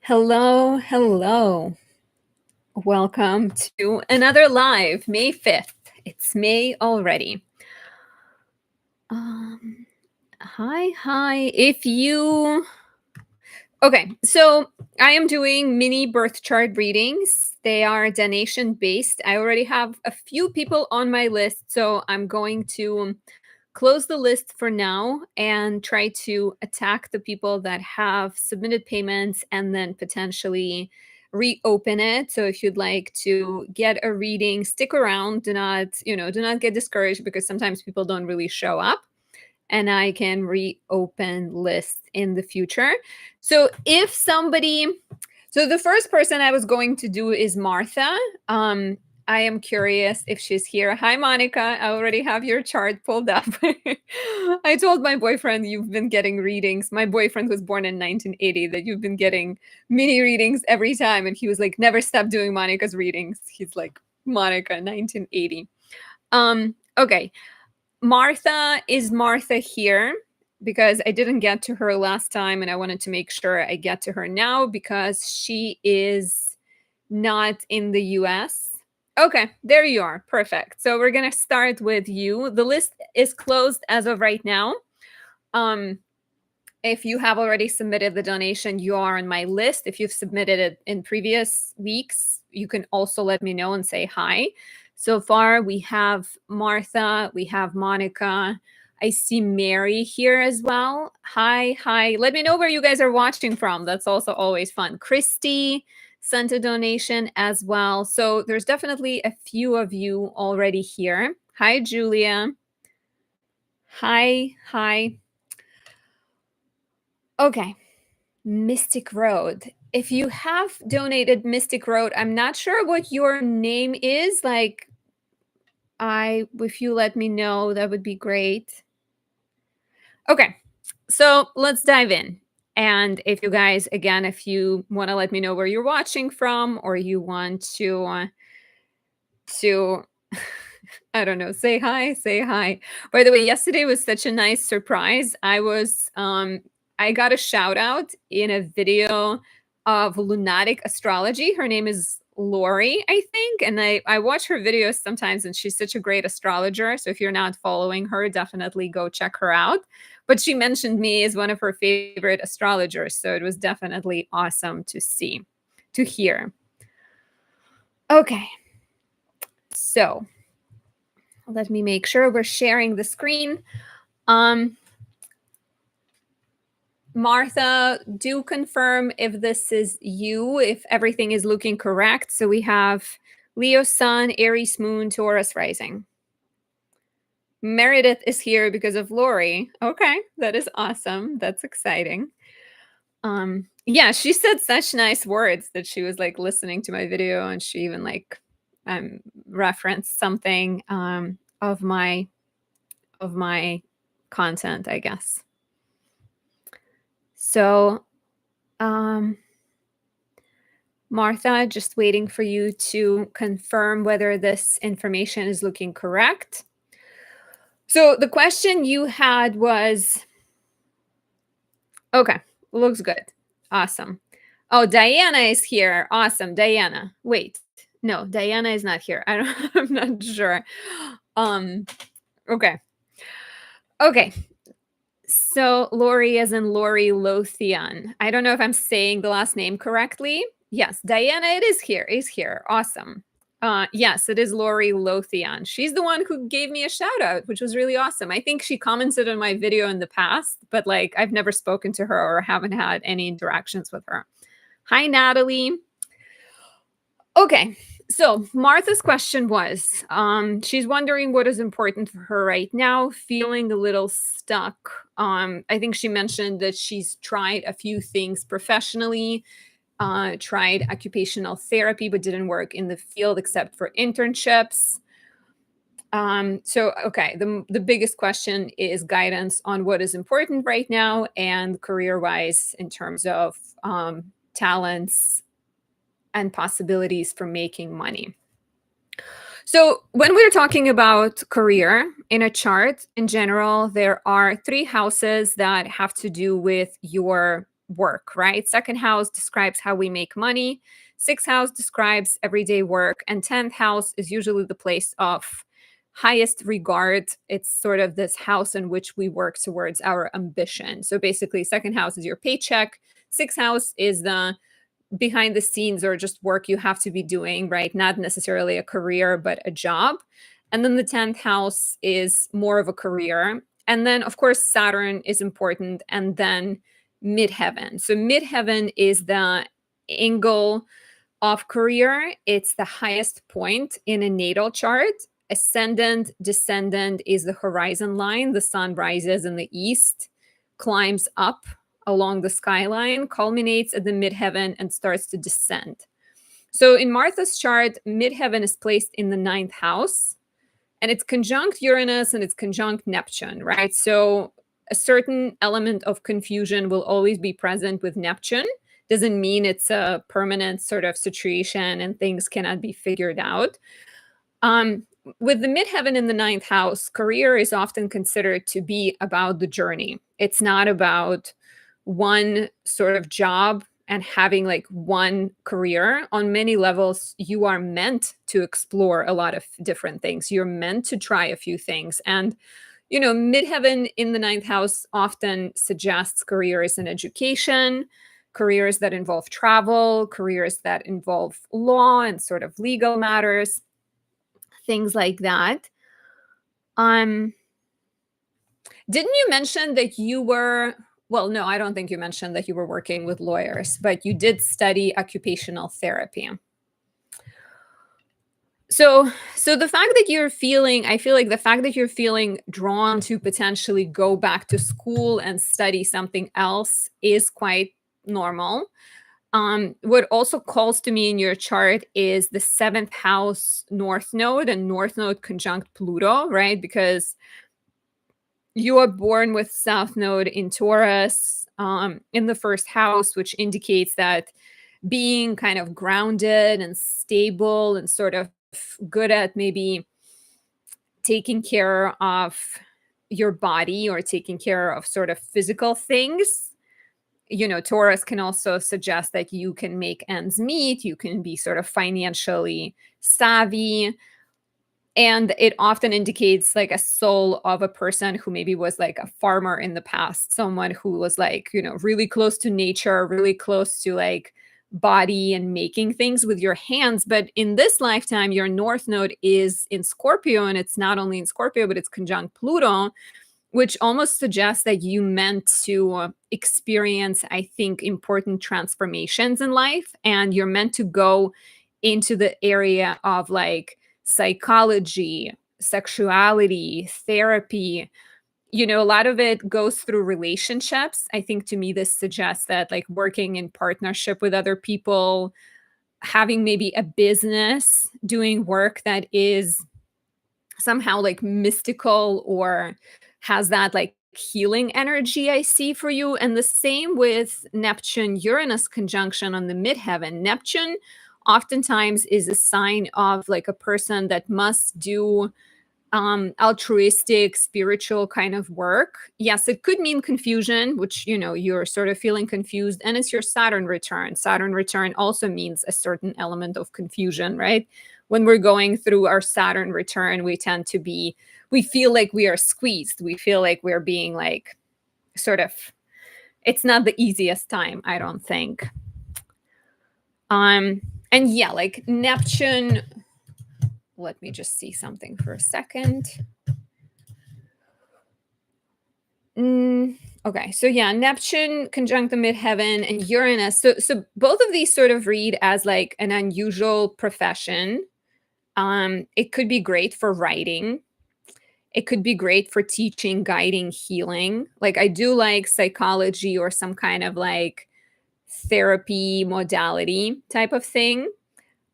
Hello, hello. Welcome to another live, May 5th. It's May already. Hi. Okay, so I am doing mini birth chart readings. They are donation based. I already have a few people on my list, so I'm going to close the list for now and try to attack the people that have submitted payments and then potentially reopen it. So if you'd like to get a reading, stick around. Do not get discouraged because sometimes people don't really show up and I can reopen lists in the future. So the first person I was going to do is Martha. I am curious if she's here. Hi, Monica. I already have your chart pulled up. I told my boyfriend you've been getting readings. My boyfriend was born in 1980, that you've been getting mini readings every time. And he was like, never stop doing Monica's readings. He's like, Monica, 1980. Okay. Is Martha here? Because I didn't get to her last time and I wanted to make sure I get to her now because she is not in the US. Okay, there you are. Perfect. So we're going to start with you. The list is closed as of right now. If you have already submitted the donation, you are on my list. If you've submitted it in previous weeks, you can also let me know and say hi. So far, we have Martha, we have Monica. I see Mary here as well. Hi. Let me know where you guys are watching from. That's also always fun. Christy sent a donation as well. So there's definitely a few of you already here. Hi, Julia. Hi. Okay. Mystic Road. If you have donated Mystic Road, I'm not sure what your name is. If you let me know, that would be great. Okay, so let's dive in. And if you guys, again, if you want to let me know where you're watching from, or you want to I don't know, say hi. By the way, yesterday was such a nice surprise. I got a shout out in a video of Lunatic Astrology. Her name is Lori, I think. And I watch her videos sometimes, and she's such a great astrologer. So if you're not following her, definitely go check her out. But she mentioned me as one of her favorite astrologers. So it was definitely awesome to hear. Okay. So let me make sure we're sharing the screen. Martha, do confirm if this is you, if everything is looking correct. So we have Leo Sun, Aries Moon, Taurus Rising. Meredith is here because of Lori. Okay, that is awesome. That's exciting. Yeah, she said such nice words that she was like listening to my video, and she even referenced something of my content, I guess. So, Martha, just waiting for you to confirm whether this information is looking correct. So the question you had was, okay, looks good. Awesome. Oh, Diana is here. Awesome. Diana. Wait, no, Diana is not here. I'm not sure. Okay. So Lori as in Lori Lothian. I don't know if I'm saying the last name correctly. Yes, Diana, it is here. Awesome. Yes, it is Lori Lothian. She's the one who gave me a shout out, which was really awesome. I think she commented on my video in the past, but I've never spoken to her or haven't had any interactions with her. Hi, Natalie. Okay, so Martha's question was, she's wondering what is important for her right now, feeling a little stuck. I think she mentioned that she's tried a few things professionally, tried occupational therapy, but didn't work in the field except for internships. Okay, the biggest question is guidance on what is important right now and career-wise in terms of talents and possibilities for making money. So when we're talking about career in a chart in general, there are 3 houses that have to do with your work, right? Second house describes how we make money. Sixth house describes everyday work. And 10th house is usually the place of highest regard. It's sort of this house in which we work towards our ambition. So basically, second house is your paycheck. Sixth house is the behind the scenes or just work you have to be doing, right? Not necessarily a career, but a job. And then the 10th house is more of a career. And then, of course, Saturn is important. And then midheaven. So, midheaven is the angle of career, it's the highest point in a natal chart. Ascendant, descendant is the horizon line. The sun rises in the east, climbs up along the skyline, culminates at the midheaven, and starts to descend. So in Martha's chart, midheaven is placed in the ninth house, and it's conjunct Uranus and it's conjunct Neptune, right? So a certain element of confusion will always be present with Neptune. Doesn't mean it's a permanent sort of situation and things cannot be figured out. With the midheaven in the ninth house, career is often considered to be about the journey. It's not about one sort of job and having like one career. On many levels, you are meant to explore a lot of different things. You're meant to try a few things. And, you know, midheaven in the ninth house often suggests careers in education, careers that involve travel, careers that involve law and sort of legal matters, things like that. Didn't you mention that you were, well, no, I don't think you mentioned that you were working with lawyers, but you did study occupational therapy. So the fact that you're feeling, I feel like the fact that you're feeling drawn to potentially go back to school and study something else is quite normal. What also calls to me in your chart is the seventh house north node and north node conjunct Pluto, right? Because you are born with south node in Taurus in the first house, which indicates that being kind of grounded and stable and sort of good at maybe taking care of your body or taking care of sort of physical things. You know, Taurus can also suggest that you can make ends meet, you can be sort of financially savvy. And it often indicates like a soul of a person who maybe was like a farmer in the past, someone who was like, you know, really close to nature, really close to like body and making things with your hands. But in this lifetime, your north node is in Scorpio, and it's not only in Scorpio, but it's conjunct Pluto, which almost suggests that you meant to experience, I think, important transformations in life. And you're meant to go into the area of like psychology, sexuality, therapy. You know, a lot of it goes through relationships. I think to me, this suggests that like working in partnership with other people, having maybe a business, doing work that is somehow like mystical or has that like healing energy I see for you. And the same with Neptune Uranus conjunction on the midheaven. Neptune oftentimes is a sign of like a person that must do altruistic, spiritual kind of work. Yes, it could mean confusion, which, you know, you're sort of feeling confused, and it's your Saturn return. Saturn return also means a certain element of confusion, right? When we're going through our Saturn return, we tend to be, we feel like we are squeezed. We feel like we're being like sort of, it's not the easiest time, I don't think. And yeah, like Neptune, let me just see something for a second. Okay, so yeah, Neptune conjunct the midheaven and Uranus. So both of these sort of read as like an unusual profession. It could be great for writing. It could be great for teaching, guiding, healing. Like I do like psychology or some kind of like therapy modality type of thing.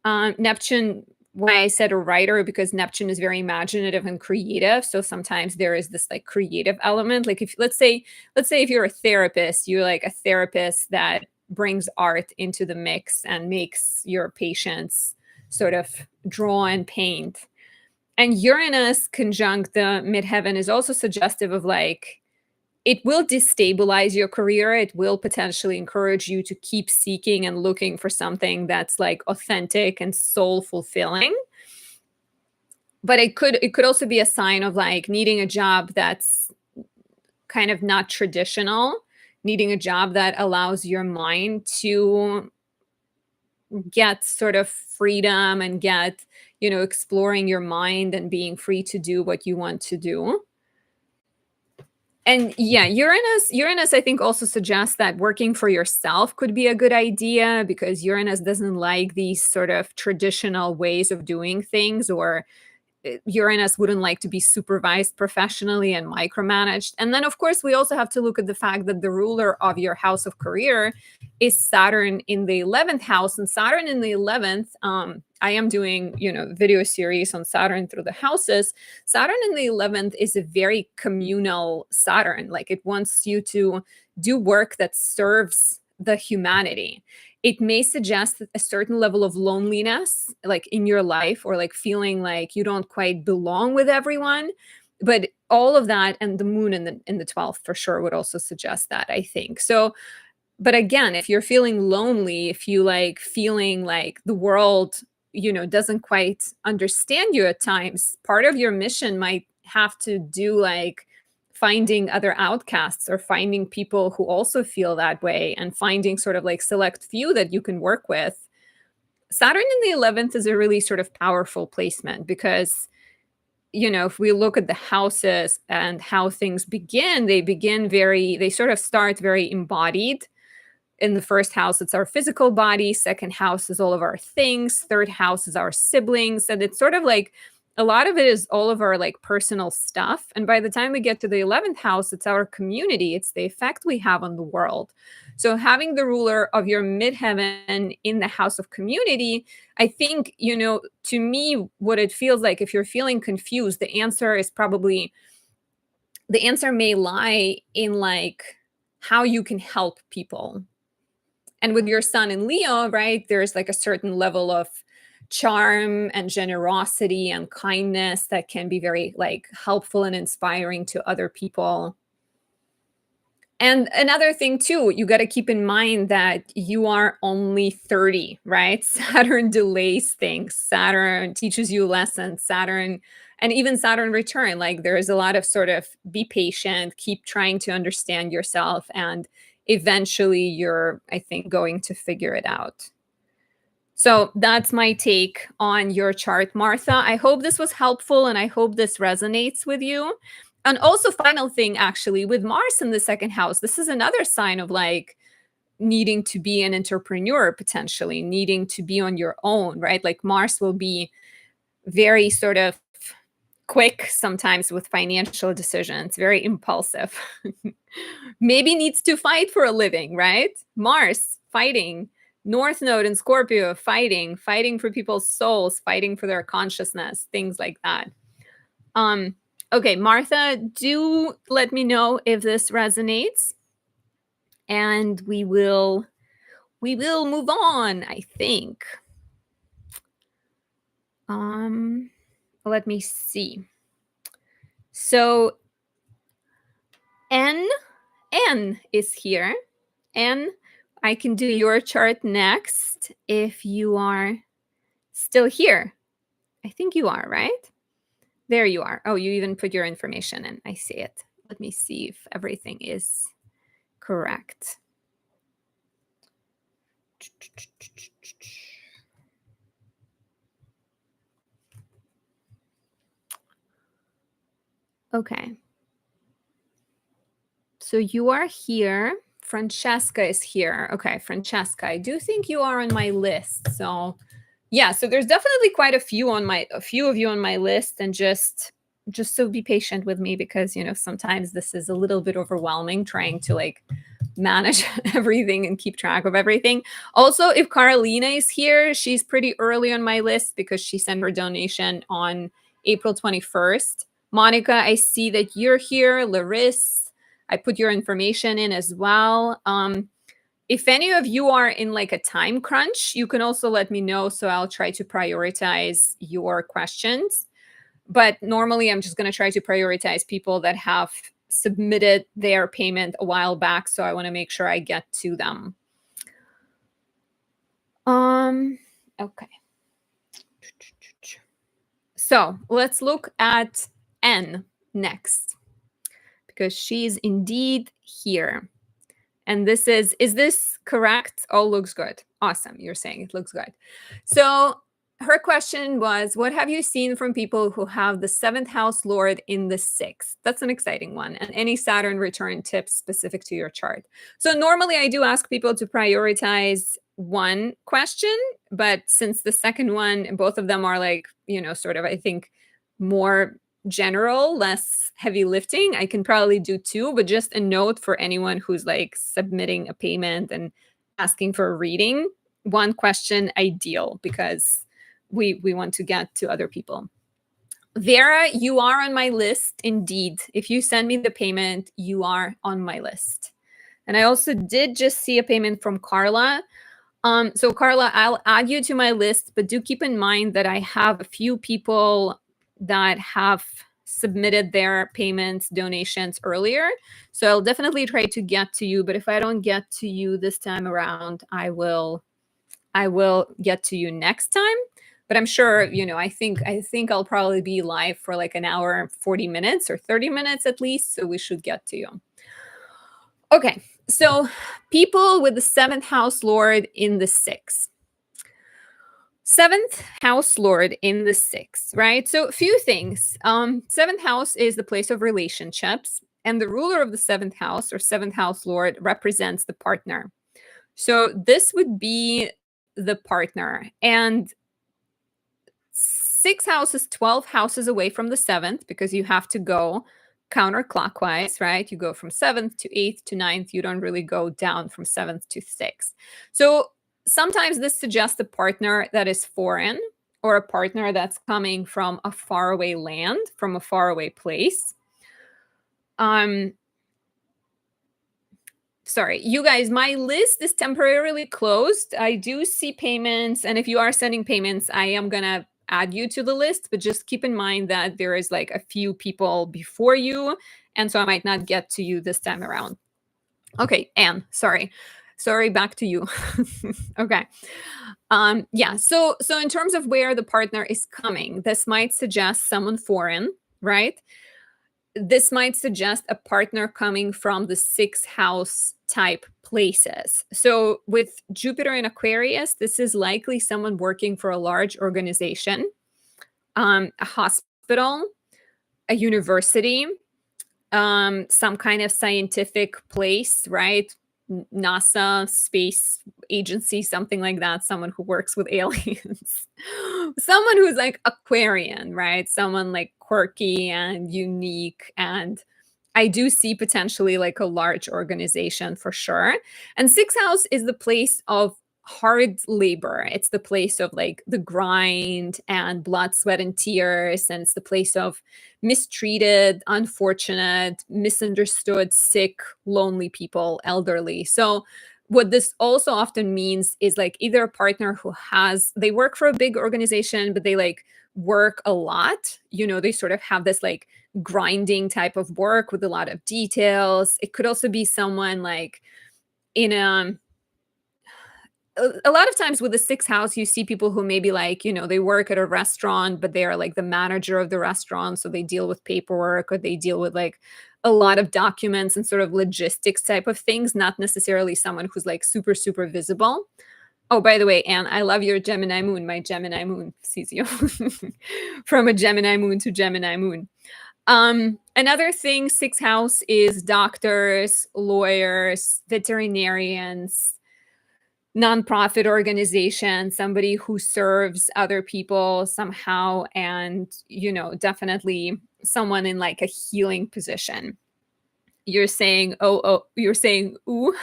Neptune, why I said a writer, because Neptune is very imaginative and creative. So sometimes there is this like creative element. Like if let's say if you're a therapist, you're like a therapist that brings art into the mix and makes your patients sort of draw and paint. And Uranus conjunct the midheaven is also suggestive of like it will destabilize your career. It will potentially encourage you to keep seeking and looking for something that's like authentic and soul fulfilling. But it could also be a sign of like needing a job that's kind of not traditional, needing a job that allows your mind to get sort of freedom and get, exploring your mind and being free to do what you want to do. And yeah, Uranus I think also suggests that working for yourself could be a good idea, because Uranus doesn't like these sort of traditional ways of doing things, or Uranus wouldn't like to be supervised professionally and micromanaged. And then, of course, we also have to look at the fact that the ruler of your house of career is Saturn in the 11th house. And Saturn in the 11th, I am doing, video series on Saturn through the houses. Saturn in the 11th is a very communal Saturn. Like, it wants you to do work that serves the humanity. It may suggest a certain level of loneliness, like in your life, or like feeling like you don't quite belong with everyone. But all of that, and the moon in the 12th for sure would also suggest that, I think. So, but again, if you're feeling lonely, if you like feeling like the world, doesn't quite understand you at times, part of your mission might have to do like finding other outcasts, or finding people who also feel that way, and finding sort of like select few that you can work with. Saturn in the 11th is a really sort of powerful placement, because if we look at the houses and how things begin, they sort of start very embodied. In the first house, it's our physical body. Second house is all of our things. Third house is our siblings. And it's sort of like a lot of it is all of our like personal stuff. And by the time we get to the 11th house, it's our community. It's the effect we have on the world. So having the ruler of your midheaven in the house of community, I think, to me, what it feels like, if you're feeling confused, the answer may lie in like how you can help people. And with your sun in Leo, right, there's like a certain level of charm and generosity and kindness that can be very like helpful and inspiring to other people. And another thing too, you got to keep in mind that you are only 30, right? Saturn delays things. Saturn teaches you lessons. And even Saturn return, like there is a lot of sort of be patient, keep trying to understand yourself, and eventually you're, I think, going to figure it out. So that's my take on your chart, Martha. I hope this was helpful, and I hope this resonates with you. And also, final thing, actually, with Mars in the second house, this is another sign of like needing to be an entrepreneur, potentially needing to be on your own, right? Like Mars will be very sort of quick sometimes with financial decisions, very impulsive. Maybe needs to fight for a living, right? Mars fighting. North Node in Scorpio, fighting for people's souls, fighting for their consciousness, things like that. Okay, Martha, do let me know if this resonates, and we will move on, I think. Let me see. So N is here. N, I can do your chart next if you are still here. I think you are, right? There you are. Oh, you even put your information in. I see it. Let me see if everything is correct. Okay. So you are here. Francesca is here. Okay, Francesca, I do think you are on my list. So yeah, so there's definitely quite a few of you on my list, and just so be patient with me, because sometimes this is a little bit overwhelming trying to like manage everything and keep track of everything. Also, if Karolina is here, she's pretty early on my list because she sent her donation on April 21st. Monica, I see that you're here. Lorice, I put your information in as well. If any of you are in like a time crunch, you can also let me know, so I'll try to prioritize your questions. But normally I'm just going to try to prioritize people that have submitted their payment a while back, so I want to make sure I get to them. Okay. So let's look at N next, because she's indeed here. And this is this correct? All looks good. Awesome. You're saying it looks good. So her question was, what have you seen from people who have the seventh house lord in the sixth? That's an exciting one. And any Saturn return tips specific to your chart. So normally I do ask people to prioritize one question, but since the second one, both of them are like, sort of, I think, more general, less heavy lifting, I can probably do two, but just a note for anyone who's like submitting a payment and asking for a reading, one question ideal, because we want to get to other people. Vera, you are on my list indeed. If you send me the payment, you are on my list. And I also did just see a payment from Carla. So Carla, I'll add you to my list, but do keep in mind that I have a few people that have submitted their payments, donations earlier. So I'll definitely try to get to you, but if I don't get to you this time around, I will get to you next time. But I'm sure, I think I'll probably be live for like an hour, 40 minutes or 30 minutes at least, so we should get to you. Okay, so people with the seventh house lord in the sixth. Seventh house lord in the sixth, right? So a few things. Seventh house is the place of relationships, and the ruler of the seventh house or seventh house lord represents the partner. So this would be the partner. And sixth house is 12 houses away from the seventh, because you have to go counterclockwise, right? You go from seventh to eighth to ninth. You don't really go down from seventh to sixth. So sometimes this suggests a partner that is foreign, or a partner that's coming from a faraway land, from a faraway place. Sorry, you guys, my list is temporarily closed. I do see payments, and if you are sending payments, I am gonna add you to the list, but just keep in mind that there is like a few people before you, and so I might not get to you this time around. Okay, Anne, sorry, back to you. Okay. Yeah, so in terms of where the partner is coming, this might suggest someone foreign, right? This might suggest a partner coming from the sixth house type places. So with Jupiter in Aquarius, this is likely someone working for a large organization, a hospital, a university, some kind of scientific place, right? NASA, space agency, something like that. Someone who works with aliens. Someone who's like Aquarian, right? Someone like quirky and unique. And I do see potentially like a large organization for sure. And sixth house is the place of hard labor. It's the place of like the grind and blood, sweat, and tears. And it's the place of mistreated, unfortunate, misunderstood, sick, lonely people, elderly. So what this also often means is like either a partner who they work for a big organization, but they like work a lot. They sort of have this like grinding type of work with a lot of details. It could also be someone like in a lot of times with the sixth house, you see people who maybe like, they work at a restaurant, but they are like the manager of the restaurant. So they deal with paperwork, or they deal with like a lot of documents and sort of logistics type of things, not necessarily someone who's like super, super visible. Oh, by the way, Anne, I love your Gemini moon. My Gemini moon sees you from a Gemini moon to Gemini moon. Another thing, sixth house is doctors, lawyers, veterinarians, nonprofit organization, somebody who serves other people somehow, and definitely someone in like a healing position. You're saying you're saying ooh.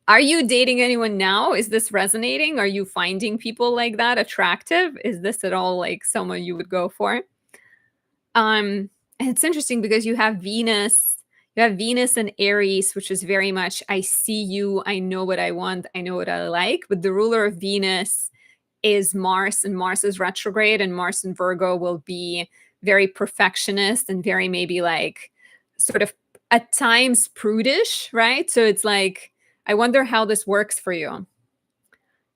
Are you dating anyone now? Is this resonating? Are you finding people like that attractive? Is this at all like someone you would go for? And it's interesting because you have Venus and Aries, which is very much, I see you, I know what I want, I know what I like. But the ruler of Venus is Mars, and Mars is retrograde, and Mars in Virgo will be very perfectionist and very maybe like sort of at times prudish, right? So it's like, I wonder how this works for you.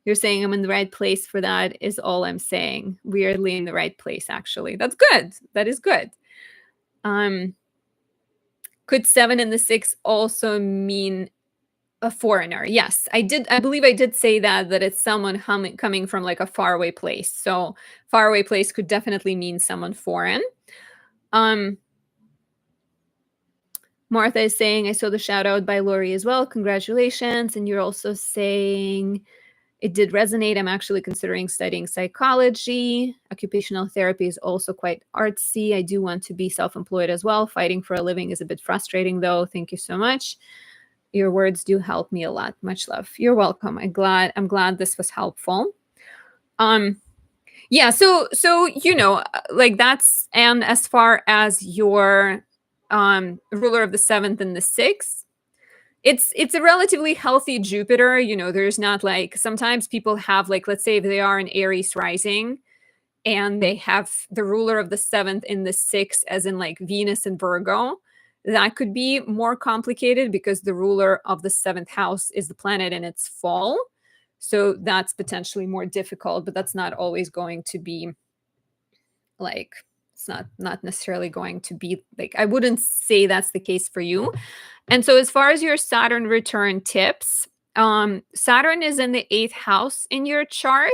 You're saying I'm in the right place for that is all I'm saying. Weirdly in the right place, actually. That's good. That is good. Could 7 and the 6 also mean a foreigner? Yes, I did. I believe I did say that it's someone coming from like a faraway place. So faraway place could definitely mean someone foreign. Martha is saying, I saw the shout out by Lori as well. Congratulations. And you're also saying it did resonate. I'm actually considering studying psychology. Occupational therapy is also quite artsy. I do want to be self-employed as well. Fighting for a living is a bit frustrating though. Thank you so much. Your words do help me a lot. Much love. You're welcome. I'm glad this was helpful. Yeah, so like that's, and as far as your ruler of the 7th and the 6th, it's a relatively healthy Jupiter. There's not like, sometimes people have like, let's say if they are an Aries rising and they have the ruler of the 7th in the 6th, as in like Venus and Virgo, that could be more complicated because the ruler of the 7th house is the planet in its fall. So that's potentially more difficult, but that's not always going to be like, it's not necessarily going to be like, I wouldn't say that's the case for you. And so as far as your Saturn return tips, Saturn is in the 8th house in your chart.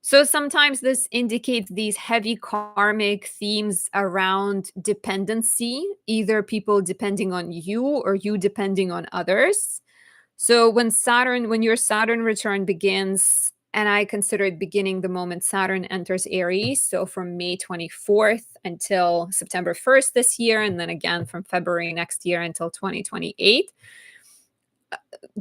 So sometimes this indicates these heavy karmic themes around dependency, either people depending on you or you depending on others. So when your Saturn return begins, and I consider it beginning the moment Saturn enters Aries, so from May 24th until September 1st this year, and then again from February next year until 2028,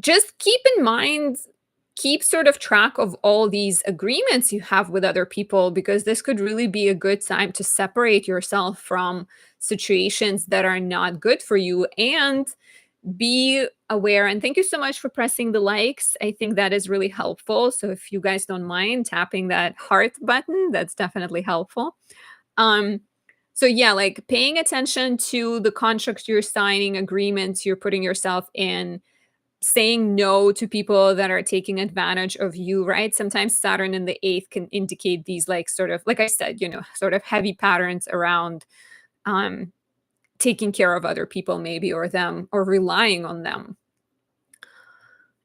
just keep sort of track of all these agreements you have with other people, because this could really be a good time to separate yourself from situations that are not good for you and be aware. And thank you so much for pressing the likes. I think that is really helpful. So if you guys don't mind tapping that heart button, that's definitely helpful. So yeah, like paying attention to the contracts you're signing, agreements you're putting yourself in, saying no to people that are taking advantage of you, right? Sometimes Saturn in the 8th can indicate these like sort of, like I said, sort of heavy patterns around taking care of other people maybe, or them, or relying on them.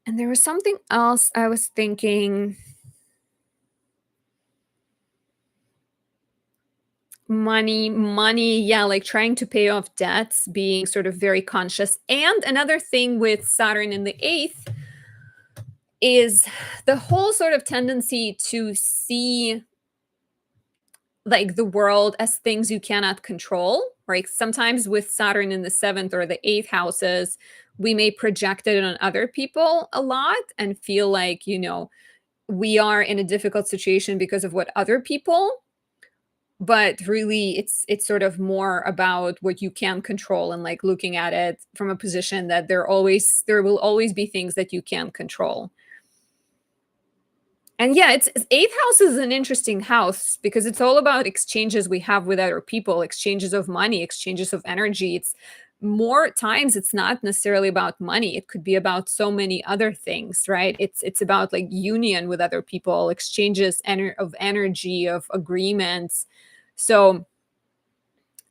And there was something else I was thinking. Money, yeah, like trying to pay off debts, being sort of very conscious. And another thing with Saturn in the 8th is the whole sort of tendency to see like the world as things you cannot control, right? Sometimes with Saturn in the 7th or the 8th houses, we may project it on other people a lot and feel like, we are in a difficult situation because of what other people, but really it's sort of more about what you can control, and like looking at it from a position that there will always be things that you can't control. And yeah, it's 8th house is an interesting house because it's all about exchanges we have with other people, exchanges of money, exchanges of energy. It's more times it's not necessarily about money. It could be about so many other things, right? It's about like union with other people, exchanges of energy, of agreements. So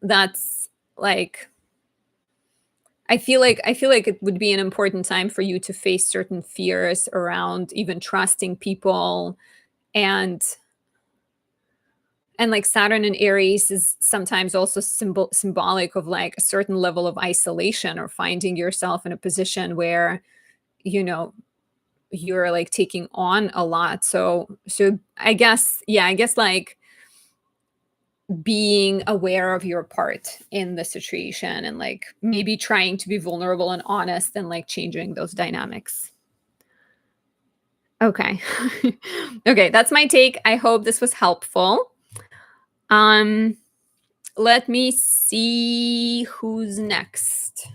that's like, I feel like it would be an important time for you to face certain fears around even trusting people. And like Saturn in Aries is sometimes also symbolic of like a certain level of isolation, or finding yourself in a position where you're like taking on a lot. So I guess like being aware of your part in the situation, and like maybe trying to be vulnerable and honest, and like changing those dynamics. Okay. Okay, that's my take. I hope this was helpful. Let me see who's next.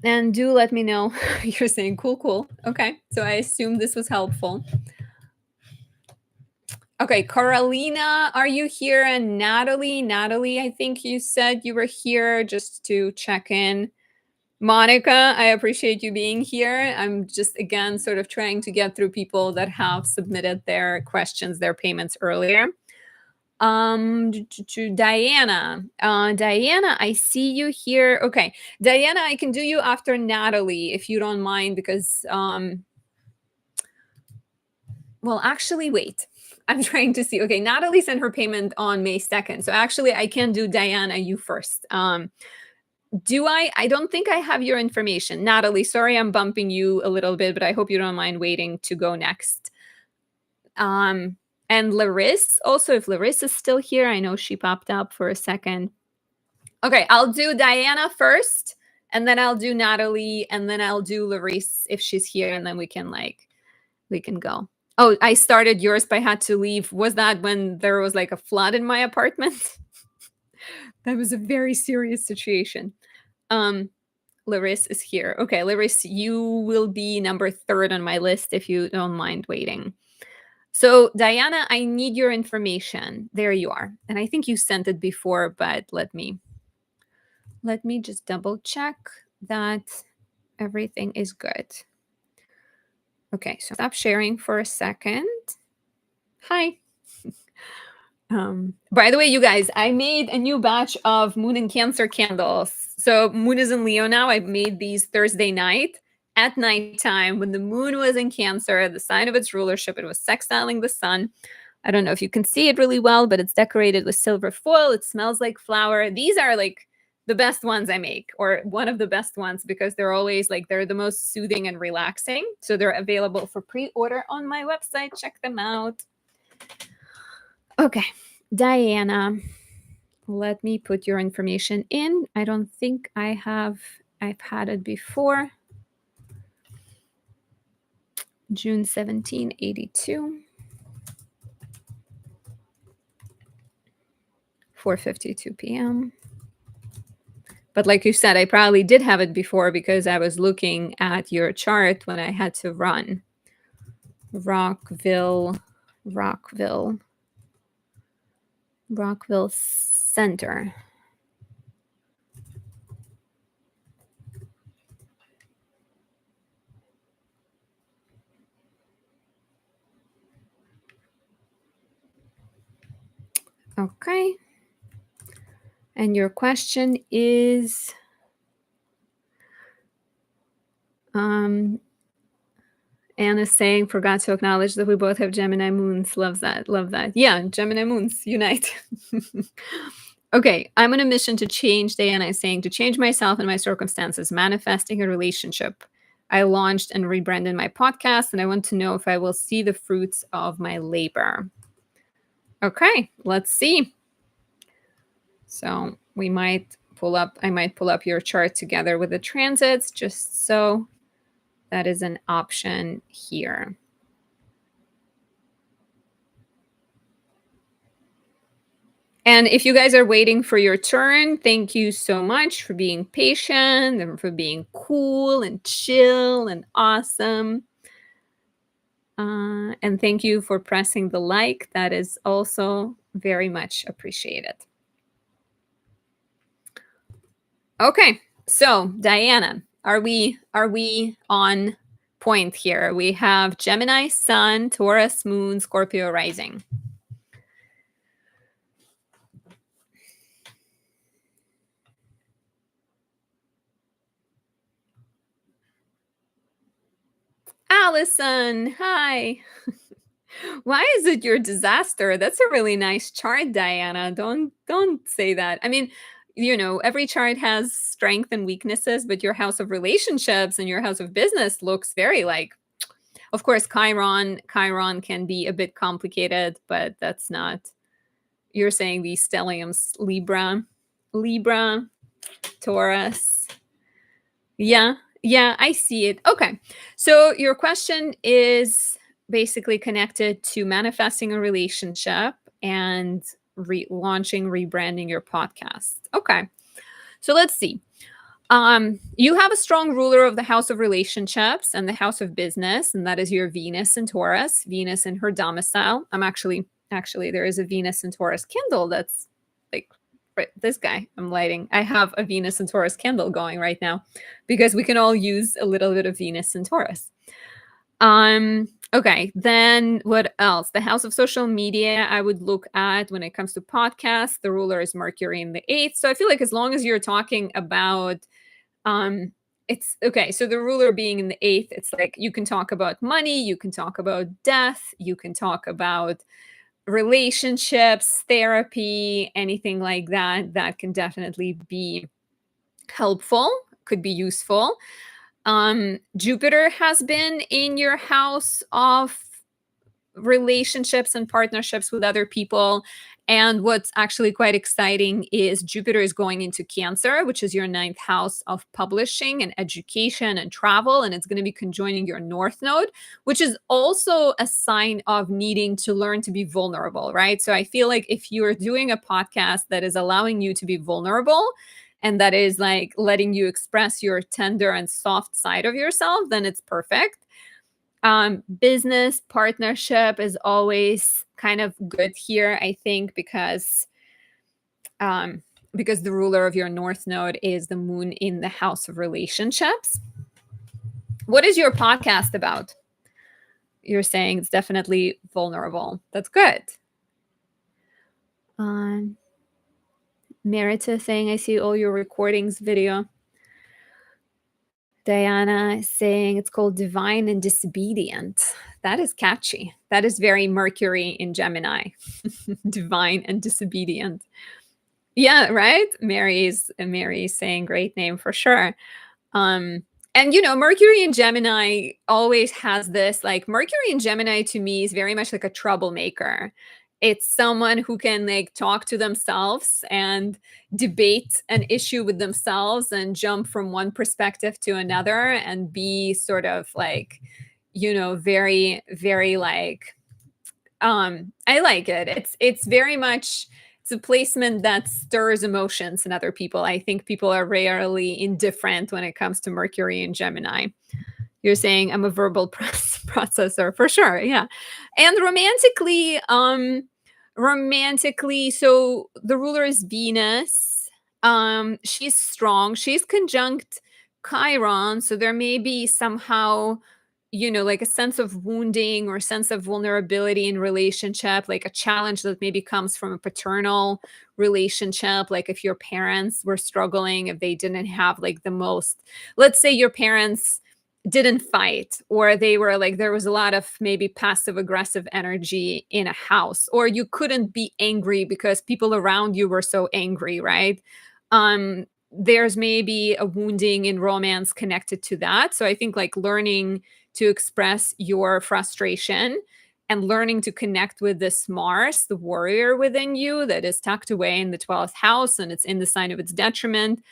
And do let me know. You're saying cool. Okay, so I assume this was helpful. Okay, Karolina, are you here? And Natalie, I think you said you were here just to check in. Monica, I appreciate you being here. I'm just, again, sort of trying to get through people that have submitted their questions, their payments earlier. Diana. Diana, I see you here. Okay. Diana, I can do you after Natalie if you don't mind, because well, actually, wait. I'm trying to see. Okay, Natalie sent her payment on May 2nd. So actually I can do Diana, you first. Do I don't think I have your information. Natalie, sorry I'm bumping you a little bit, but I hope you don't mind waiting to go next. And Lorice, also, if Lorice is still here, I know she popped up for a second. Okay, I'll do Diana first, and then I'll do Natalie, and then I'll do Lorice if she's here, and then we can go. Oh, I started yours, but I had to leave. Was that when there was like a flood in my apartment? That was a very serious situation. Lorice is here. Okay, Lorice, you will be number 3rd on my list if you don't mind waiting. So, Diana, I need your information. There you are. And I think you sent it before, but let me just double check that everything is good. Okay, so stop sharing for a second. Hi. By the way, you guys, I made a new batch of Moon and Cancer candles. So Moon is in Leo now. I made these Thursday night at nighttime when the moon was in Cancer, the sign of its rulership. It was sextiling the sun. I don't know if you can see it really well, but it's decorated with silver foil. It smells like flower. These are like the best ones I make, or one of the best ones, because they're always like, they're the most soothing and relaxing. So they're available for pre-order on my website. Check them out. Okay, Diana, let me put your information in. I don't think I've had it before. June 17, 82. 4:52 p.m. But like you said, I probably did have it before because I was looking at your chart when I had to run. Rockville Center. Okay. And your question is, Anna's saying, forgot to acknowledge that we both have Gemini moons. Love that. Love that. Yeah, Gemini moons unite. Okay, I'm on a mission to change. Diana is saying, to change myself and my circumstances, manifesting a relationship. I launched and rebranded my podcast, and I want to know if I will see the fruits of my labor. Okay, let's see. So I might pull up your chart together with the transits, just so that is an option here. And if you guys are waiting for your turn, thank you so much for being patient and for being cool and chill and awesome. And thank you for pressing the like. That is also very much appreciated. Okay, so Diana, are we on point here? We have Gemini Sun, Taurus Moon, Scorpio Rising. Allison, hi. Why is it your disaster? That's a really nice chart, Diana. Don't say that. I mean, every chart has strength and weaknesses, but your house of relationships and your house of business looks very like, of course, Chiron can be a bit complicated, but that's not, you're saying these stelliums, Libra, Taurus. Yeah, I see it. Okay. So your question is basically connected to manifesting a relationship and rebranding your podcast. Okay. So let's see. You have a strong ruler of the house of relationships and the house of business, and that is your Venus in Taurus, Venus in her domicile. I'm actually Actually, there is a Venus and Taurus candle that's like right, this guy I'm lighting. I have a Venus and Taurus candle going right now because we can all use a little bit of Venus and Taurus. Okay, then what else? The house of social media I would look at when it comes to podcasts. The ruler is Mercury in the eighth. So I feel like as long as you're talking about um it's okay. So the ruler being in the eighth, it's like you can talk about money, you can talk about death, you can talk about relationships, therapy, anything like that, that can definitely be helpful, could be useful. Jupiter has been in your house of relationships and partnerships with other people. And what's actually quite exciting is Jupiter is going into Cancer, which is your ninth house of publishing and education and travel. And it's going to be conjoining your North Node, which is also a sign of needing to learn to be vulnerable, right? So I feel like if you're doing a podcast that is allowing you to be vulnerable, and that is like letting you express your tender and soft side of yourself, then it's perfect. Business partnership is always kind of good here, I think, because the ruler of your North Node is the moon in the house of relationships. What is your podcast about? You're saying it's definitely vulnerable. That's good. Merita saying, I see all your recordings video. Diana saying it's called Divine and Disobedient. That is catchy. That is very Mercury in Gemini. Divine and Disobedient. Yeah, right? Mary's saying great name for sure. And Mercury in Gemini always has this, like, Mercury in Gemini to me is very much like a troublemaker. It's someone who can like talk to themselves and debate an issue with themselves and jump from one perspective to another and be sort of like, very, very like, I like it. It's very much, it's a placement that stirs emotions in other people. I think people are rarely indifferent when it comes to Mercury and Gemini. You're saying I'm a verbal processor for sure. Yeah. And romantically, so the ruler is Venus. She's strong. She's conjunct Chiron. So there may be somehow, like a sense of wounding or sense of vulnerability in relationship, like a challenge that maybe comes from a paternal relationship. Like if your parents were struggling, if they didn't have like the most, let's say your parents didn't fight, or they were like, there was a lot of maybe passive aggressive energy in a house, or you couldn't be angry because people around you were so angry, right? There's maybe a wounding in romance connected to that. So I think like learning to express your frustration and learning to connect with this Mars, the warrior within you that is tucked away in the 12th house and it's in the sign of its detriment.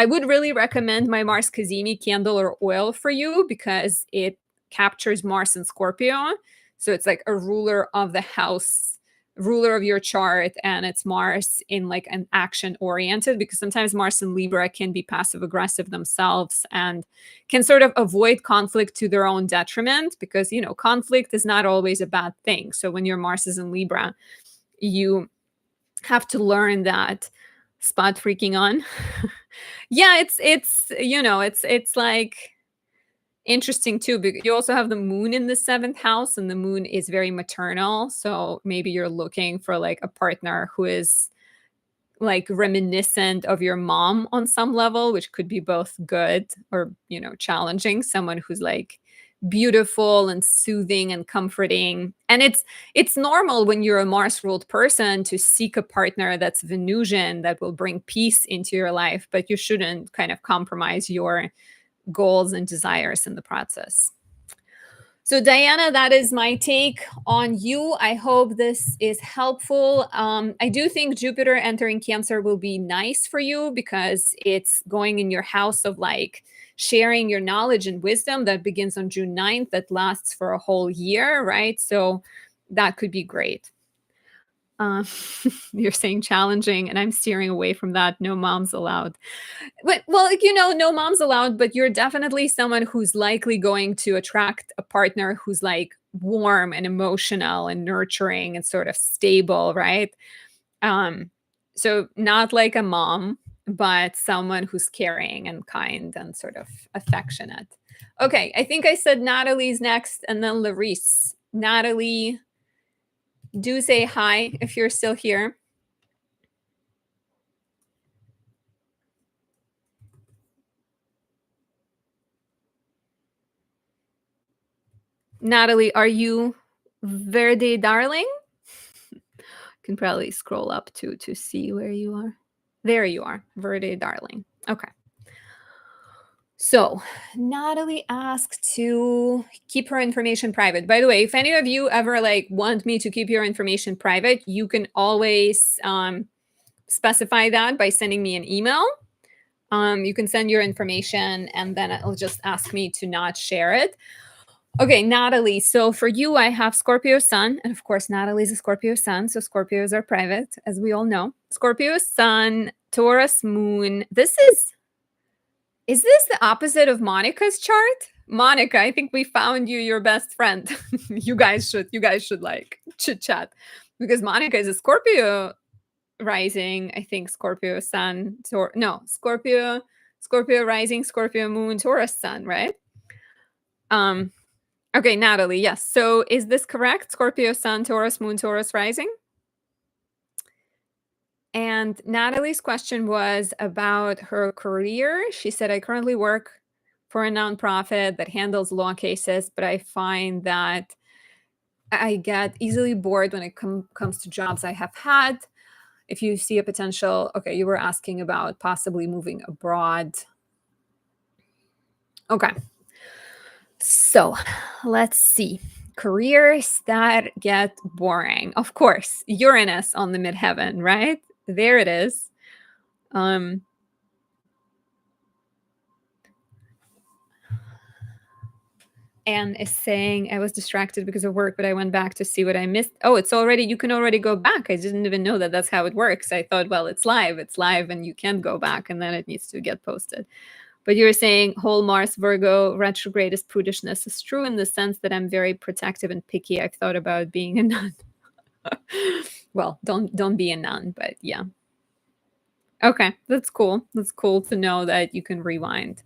I would really recommend my Mars Kazemi candle or oil for you because it captures Mars in Scorpio. So it's like a ruler of the house, ruler of your chart, and it's Mars in like an action oriented, because sometimes Mars in Libra can be passive aggressive themselves and can sort of avoid conflict to their own detriment, because conflict is not always a bad thing. So when your Mars is in Libra, you have to learn that. Spot freaking on. Yeah, it's like interesting too, because you also have the moon in the 7th house, and the moon is very maternal. So maybe you're looking for like a partner who is like reminiscent of your mom on some level, which could be both good or challenging. Someone who's like beautiful and soothing and comforting. And it's normal when you're a Mars ruled person to seek a partner that's Venusian, that will bring peace into your life, but you shouldn't kind of compromise your goals and desires in the process. So Diana, that is my take on you. I hope this is helpful. I do think Jupiter entering Cancer will be nice for you because it's going in your house of like sharing your knowledge and wisdom that begins on June 9th, that lasts for a whole year, right? So that could be great. You're saying challenging, and I'm steering away from that. No moms allowed. But, well, no moms allowed, but you're definitely someone who's likely going to attract a partner who's like warm and emotional and nurturing and sort of stable, right? Um, so not like a mom, but someone who's caring and kind and sort of affectionate. Okay, I think I said Natalie's next and then Lorice. Natalie, do say hi if you're still here. Natalie, are you Verde darling? Can probably scroll up to see where you are. There you are, Verde darling. Okay. So, Natalie asked to keep her information private. By the way, if any of you ever like want me to keep your information private, you can always specify that by sending me an email. You can send your information and then it'll just ask me to not share it. Okay, Natalie. So for you, I have Scorpio Sun. And of course, Natalie's a Scorpio Sun. So Scorpios are private, as we all know. Scorpio Sun, Taurus Moon. Is this the opposite of Monica's chart? Monica, I think we found you your best friend. you guys should like chit chat because Monica is a Scorpio rising, I think Scorpio Sun, Scorpio rising, Scorpio Moon, Taurus Sun, right? Okay, Natalie, yes. So is this correct? Scorpio Sun, Taurus Moon, Taurus rising? And Natalie's question was about her career. She said, I currently work for a nonprofit that handles law cases, but I find that I get easily bored when it comes to jobs I have had. If you see a potential, okay, you were asking about possibly moving abroad. Okay. So let's see. Careers that get boring. Of course, Uranus on the midheaven, right? There it is. Anne is saying, I was distracted because of work, but I went back to see what I missed. Oh, you can already go back. I didn't even know that that's how it works. I thought, well, it's live and you can go back and then it needs to get posted. But you were saying whole Mars Virgo retrograde is prudishness. It's true in the sense that I'm very protective and picky. I've thought about being a nun. Well, don't be a nun, but yeah. Okay, that's cool. That's cool to know that you can rewind.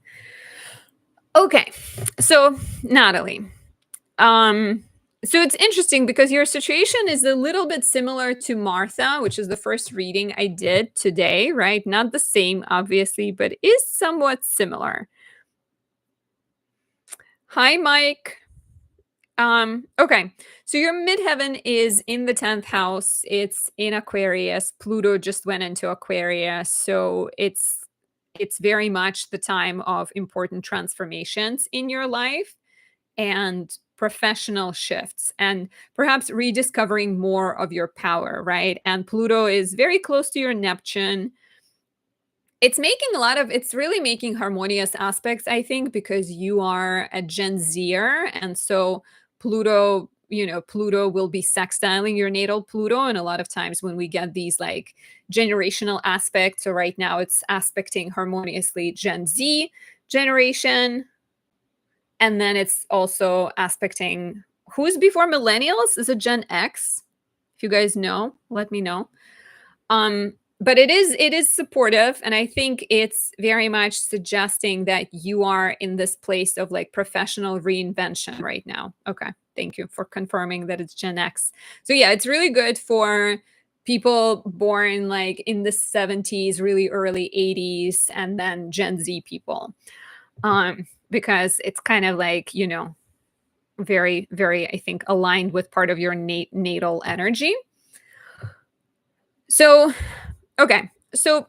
Okay, so Natalie, so it's interesting because your situation is a little bit similar to Martha, which is the first reading I did today, right? Not the same, obviously, but is somewhat similar. Hi, Mike. Okay, so your midheaven is in the 10th house. It's in Aquarius. Pluto just went into Aquarius, so it's very much the time of important transformations in your life and professional shifts and perhaps rediscovering more of your power, right? And Pluto is very close to your Neptune. It's really making harmonious aspects, I think, because you are a Gen Zer. And so Pluto, Pluto will be sextiling your natal Pluto. And a lot of times when we get these like generational aspects, so right now it's aspecting harmoniously Gen Z generation. And then it's also aspecting who's before millennials? Is it Gen X? If you guys know, let me know. But it is supportive, and I think it's very much suggesting that you are in this place of like professional reinvention right now. Okay, thank you for confirming that it's Gen X. So yeah, it's really good for people born like in the 70s, really early 80s, and then Gen Z people. Because it's kind of like, very, very, I think, aligned with part of your natal energy. So, okay. So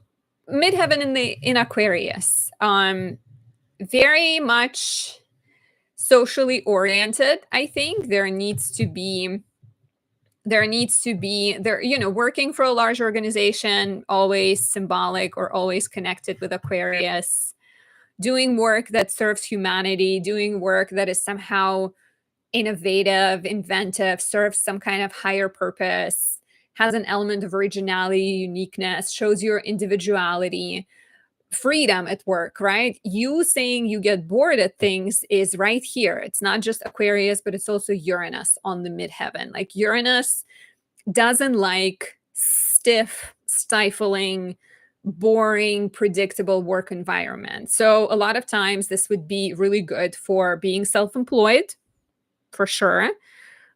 midheaven in Aquarius, very much socially oriented. I think there needs to be working for a large organization, always symbolic or always connected with Aquarius, doing work that serves humanity, doing work that is somehow innovative, inventive, serves some kind of higher purpose, has an element of originality, uniqueness, shows your individuality. freedom at work, right? You saying you get bored at things is right here. It's not just Aquarius, but it's also Uranus on the midheaven. Like Uranus doesn't like stiff, stifling, boring, predictable work environment. So a lot of times this would be really good for being self-employed, for sure.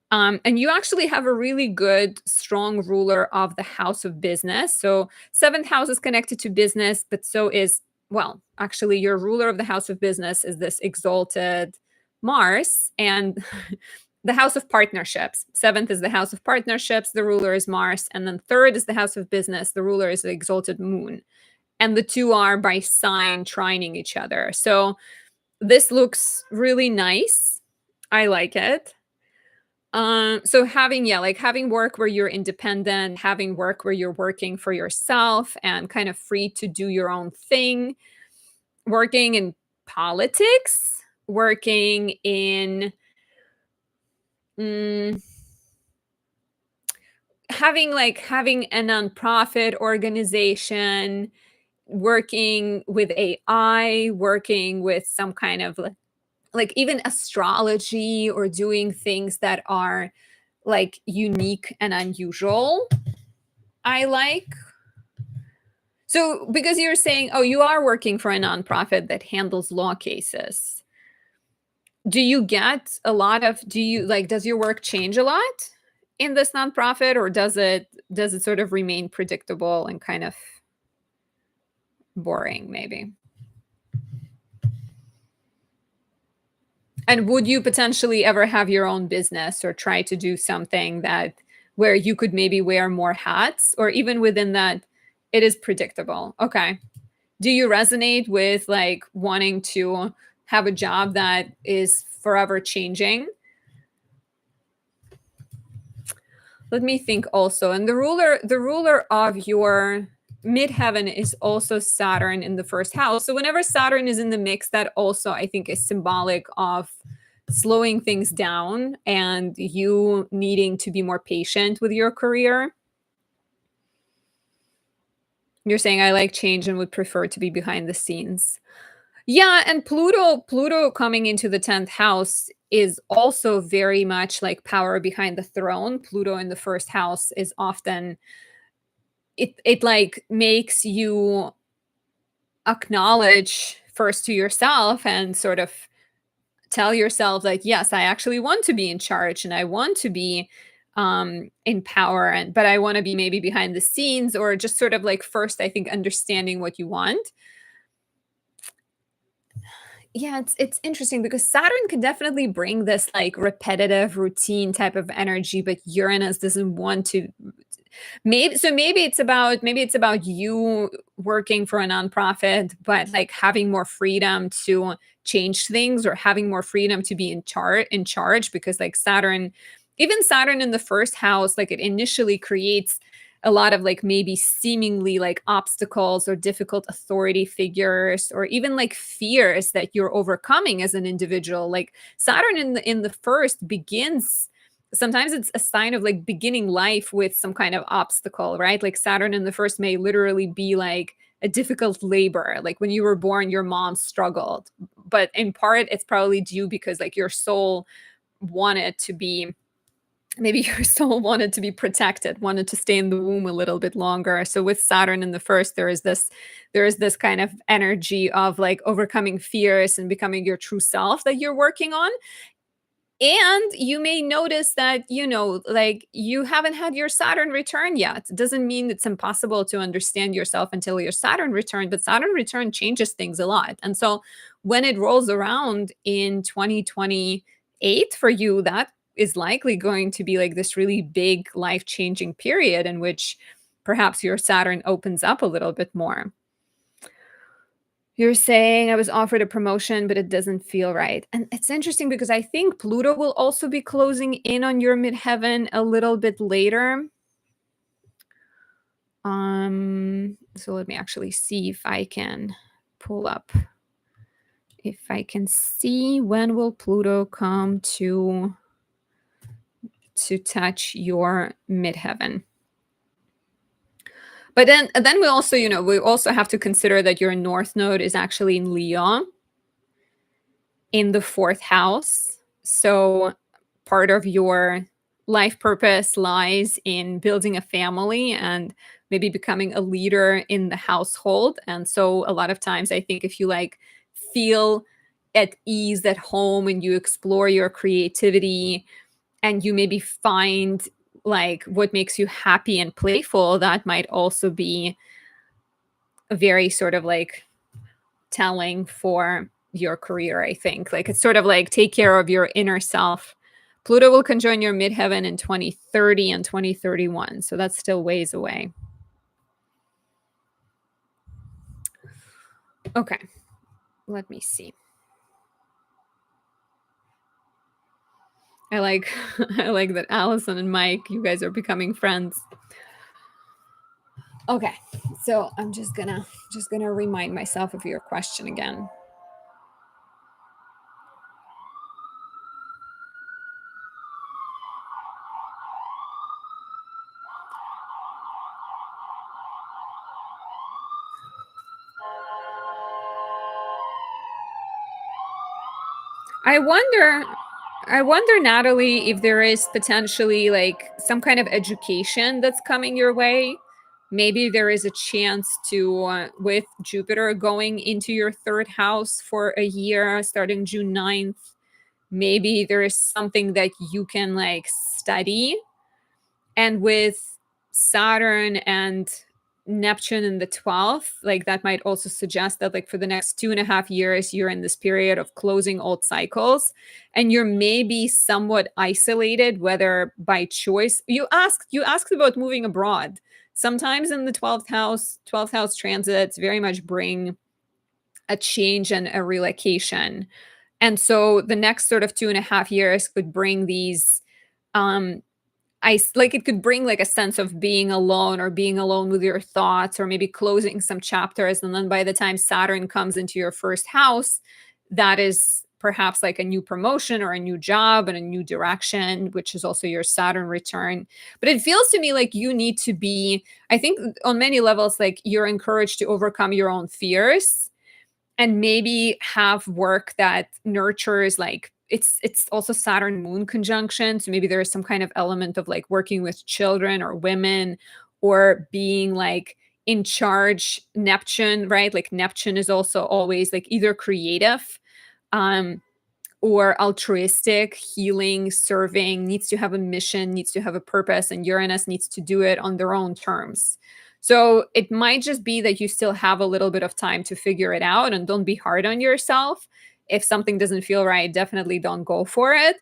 And you actually have a really good, strong ruler of the house of business. So, seventh house is connected to business, but so is, well, actually, your ruler of the house of business is this exalted Mars and the house of partnerships. Seventh is the house of partnerships, the ruler is Mars. And then third is the house of business, the ruler is the exalted moon. And the two are by sign trining each other. So, this looks really nice. I like it. So having, yeah, like having work where you're independent, having work where you're working for yourself and kind of free to do your own thing, working in politics, working in mm, having a nonprofit organization, working with AI, working with some kind of like even astrology or doing things that are like unique and unusual. I like. So because you're saying, oh, you are working for a nonprofit that handles law cases. Do you get a lot of do you like does your work change a lot in this nonprofit or does it sort of remain predictable and kind of boring maybe? And would you potentially ever have your own business or try to do something that where you could maybe wear more hats or even within that it is predictable? Okay. Do you resonate with like wanting to have a job that is forever changing? Let me think also. And the ruler of your midheaven is also Saturn in the first house. So whenever Saturn is in the mix, that also I think is symbolic of slowing things down and you needing to be more patient with your career. You're saying I like change and would prefer to be behind the scenes. Yeah, and Pluto coming into the 10th house is also very much like power behind the throne. Pluto in the first house is often it like makes you acknowledge first to yourself and sort of tell yourself like yes, I actually want to be in charge and I want to be in power and but I want to be maybe behind the scenes or just sort of like first I think understanding what you want. Yeah, it's interesting because Saturn can definitely bring this like repetitive routine type of energy, but Uranus doesn't want to. Maybe it's about you working for a nonprofit, but like having more freedom to change things or having more freedom to be in charge because like Saturn, even Saturn in the first house, like it initially creates a lot of like maybe seemingly like obstacles or difficult authority figures or even like fears that you're overcoming as an individual. Like Saturn in the first begins sometimes it's a sign of like beginning life with some kind of obstacle, right? Like Saturn in the first may literally be like a difficult labor. Like when you were born, your mom struggled. But in part, it's probably due because like your soul wanted to be maybe your soul wanted to be protected, wanted to stay in the womb a little bit longer. So with Saturn in the first, there is this kind of energy of like overcoming fears and becoming your true self that you're working on. And you may notice that, like you haven't had your Saturn return yet. It doesn't mean it's impossible to understand yourself until your Saturn return, but Saturn return changes things a lot. And so when it rolls around in 2028 for you, that is likely going to be like this really big life changing period in which perhaps your Saturn opens up a little bit more. You're saying I was offered a promotion, but it doesn't feel right. And it's interesting because I think Pluto will also be closing in on your midheaven a little bit later. So let me actually see if I can pull up. If I can see when will Pluto come to touch your midheaven. But then we also, we also have to consider that your north node is actually in Leo in the fourth house. So part of your life purpose lies in building a family and maybe becoming a leader in the household. And so a lot of times I think if you like feel at ease at home and you explore your creativity and you maybe find like what makes you happy and playful, that might also be a very sort of like telling for your career, I think. Like it's sort of like take care of your inner self. Pluto will conjoin your midheaven in 2030 and 2031. So that's still ways away. Okay. Let me see. I like I like that Allison and Mike, you guys are becoming friends. Okay. So I'm just gonna remind myself of your question again. I wonder, Natalie, if there is potentially like some kind of education that's coming your way. Maybe there is a chance to, with Jupiter going into your third house for a year starting June 9th, maybe there is something that you can like study. And with Saturn and Neptune in the 12th, like that might also suggest that like for the next 2.5 years, you're in this period of closing old cycles and you're maybe somewhat isolated, whether by choice. You asked about moving abroad. Sometimes in the 12th house transits very much bring a change and a relocation. And so the next sort of 2.5 years could bring these um like it could bring like a sense of being alone or being alone with your thoughts or maybe closing some chapters. And then by the time Saturn comes into your first house, that is perhaps like a new promotion or a new job and a new direction, which is also your Saturn return. But it feels to me like you need to be, I think on many levels, like you're encouraged to overcome your own fears and maybe have work that nurtures like it's also Saturn moon conjunction, so maybe there is some kind of element of like working with children or women or being like in charge. Neptune, right? Like Neptune is also always like either creative um or altruistic, healing, serving, needs to have a mission, needs to have a purpose, and Uranus needs to do it on their own terms. So it might just be that you still have a little bit of time to figure it out and don't be hard on yourself. If something doesn't feel right, definitely don't go for it.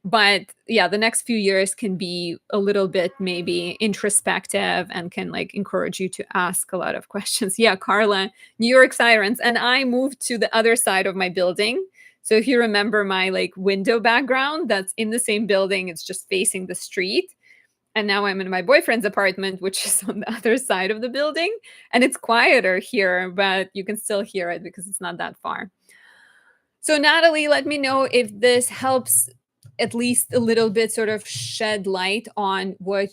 But yeah, the next few years can be a little bit maybe introspective and can like encourage you to ask a lot of questions. Yeah, Carla, New York sirens. And I moved to the other side of my building. So if you remember my like window background, that's in the same building, it's just facing the street. And now I'm in my boyfriend's apartment, which is on the other side of the building. And it's quieter here, but you can still hear it because it's not that far. So, Natalie, let me know if this helps at least a little bit sort of shed light on what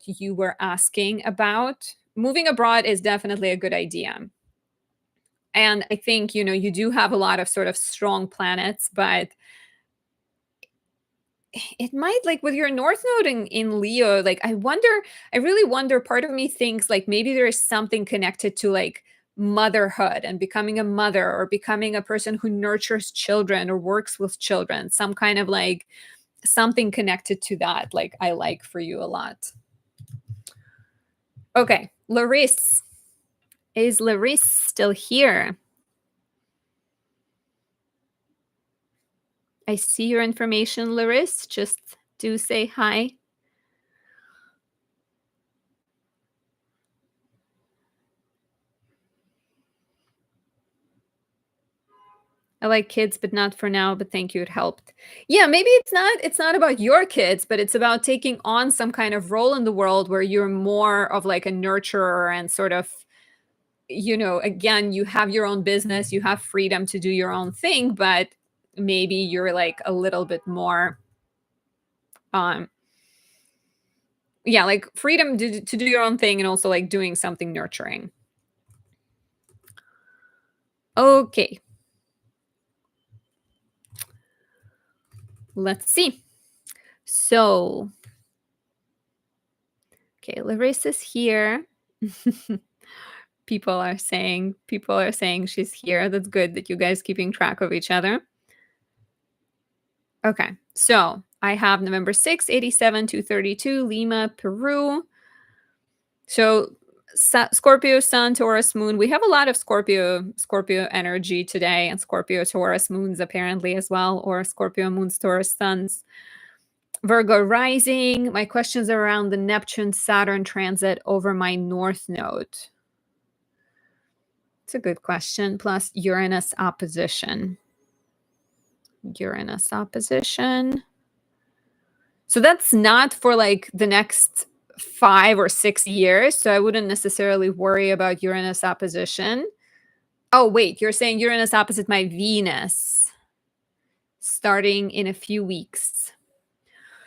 you were asking about. Moving abroad is definitely a good idea. And I think, you do have a lot of sort of strong planets, but it might like with your north node in Leo, like I really wonder, part of me thinks like maybe there is something connected to like motherhood and becoming a mother or becoming a person who nurtures children or works with children, some kind of like something connected to that, like I like for you a lot. Okay, Lorice. Is Lorice still here? I see your information, Lorice. Just do say hi. I like kids, but not for now, but thank you, it helped. Yeah, maybe it's not about your kids, but it's about taking on some kind of role in the world where you're more of like a nurturer and sort of, again, you have your own business, you have freedom to do your own thing, but maybe you're like a little bit more um Yeah, like freedom to do your own thing and also like doing something nurturing. Okay. Let's see. So, okay, Lorice is here. People are saying she's here. That's good that you guys keeping track of each other. Okay. So, I have November 6, 87 232, Lima, Peru. So, Scorpio Sun, Taurus Moon. We have a lot of Scorpio energy today, and Scorpio Taurus moons apparently as well, or Scorpio moons, Taurus suns. Virgo rising. My questions are around the Neptune Saturn transit over my north node. It's a good question. Plus Uranus opposition. Uranus opposition. So that's not for like the next 5 or 6 years. So I wouldn't necessarily worry about Uranus opposition. Oh, wait, you're saying Uranus opposite my Venus starting in a few weeks.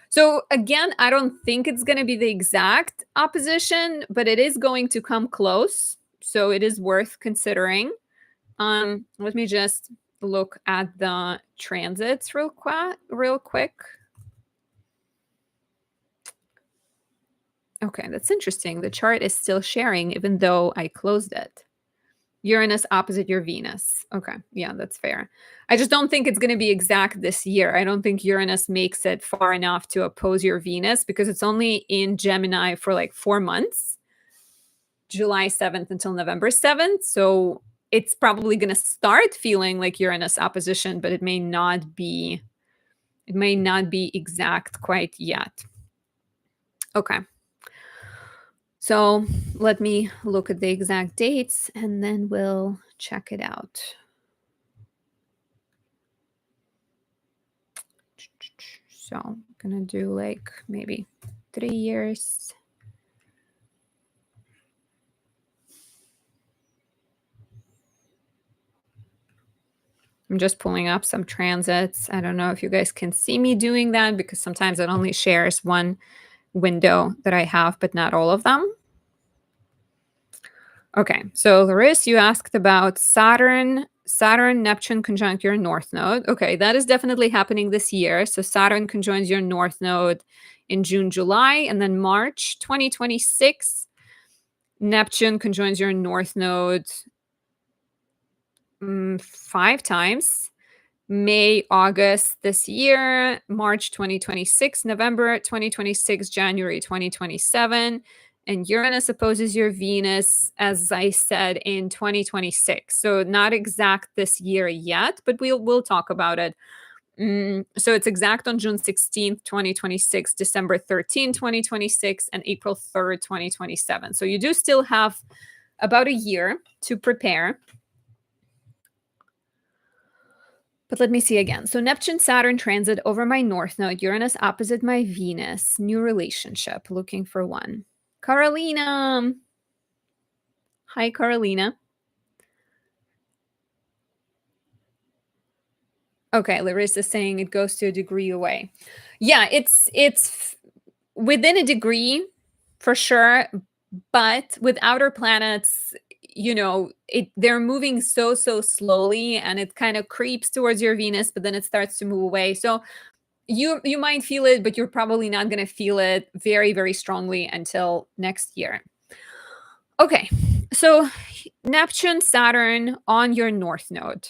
So again, I don't think it's going to be the exact opposition, but it is going to come close. So it is worth considering. Let me just look at the transits real quick. Okay, that's interesting. The chart is still sharing even though I closed it. Uranus opposite your Venus. Okay, yeah, that's fair. I just don't think it's going to be exact this year. I don't think Uranus makes it far enough to oppose your Venus because it's only in Gemini for like 4 months, July 7th until November 7th. So it's probably going to start feeling like Uranus opposition, but it may not be exact quite yet. Okay. So let me look at the exact dates and then we'll check it out. So I'm gonna do like maybe 3 years. I'm just pulling up some transits. I don't know if you guys can see me doing that because sometimes it only shares one window that I have, but not all of them. Okay, so Lorice, you asked about Saturn, Neptune conjunct your North Node. Okay, that is definitely happening this year. So Saturn conjoins your North Node in June, July, and then March 2026. Neptune conjoins your North Node 5 times. May, August this year, March 2026, November 2026, January 2027. And Uranus opposes your Venus, as I said, in 2026. So not exact this year yet, but we'll talk about it. So it's exact on June 16th, 2026, December 13th, 2026, and April 3rd, 2027. So you do still have about a year to prepare. But let me see again. So Neptune, Saturn transit over my North Node, Uranus opposite my Venus, new relationship, looking for one. Karolina. Hi, Karolina. Okay, Larissa is saying it goes to a degree away. Yeah, it's within a degree for sure, but with outer planets, they're moving so slowly and it kind of creeps towards your Venus, but then it starts to move away. So you might feel it, but you're probably not going to feel it very, very strongly until next year. Okay, so Neptune, Saturn on your North Node.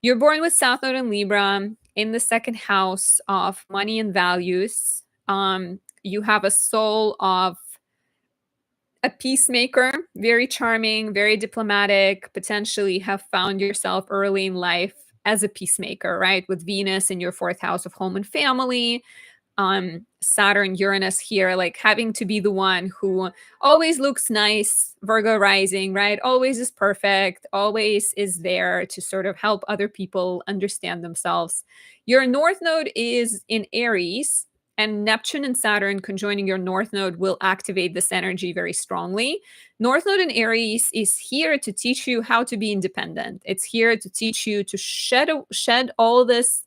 You're born with South Node in Libra in the second house of money and values. You have a soul of a peacemaker, very charming, very diplomatic, potentially have found yourself early in life as a peacemaker, right? With Venus in your 4th house of home and family, Saturn, Uranus here, like having to be the one who always looks nice, Virgo rising, right? Always is perfect, always is there to sort of help other people understand themselves. Your North Node is in Aries, and Neptune and Saturn conjoining your North Node will activate this energy very strongly. North Node in Aries is here to teach you how to be independent. It's here to teach you to shed all this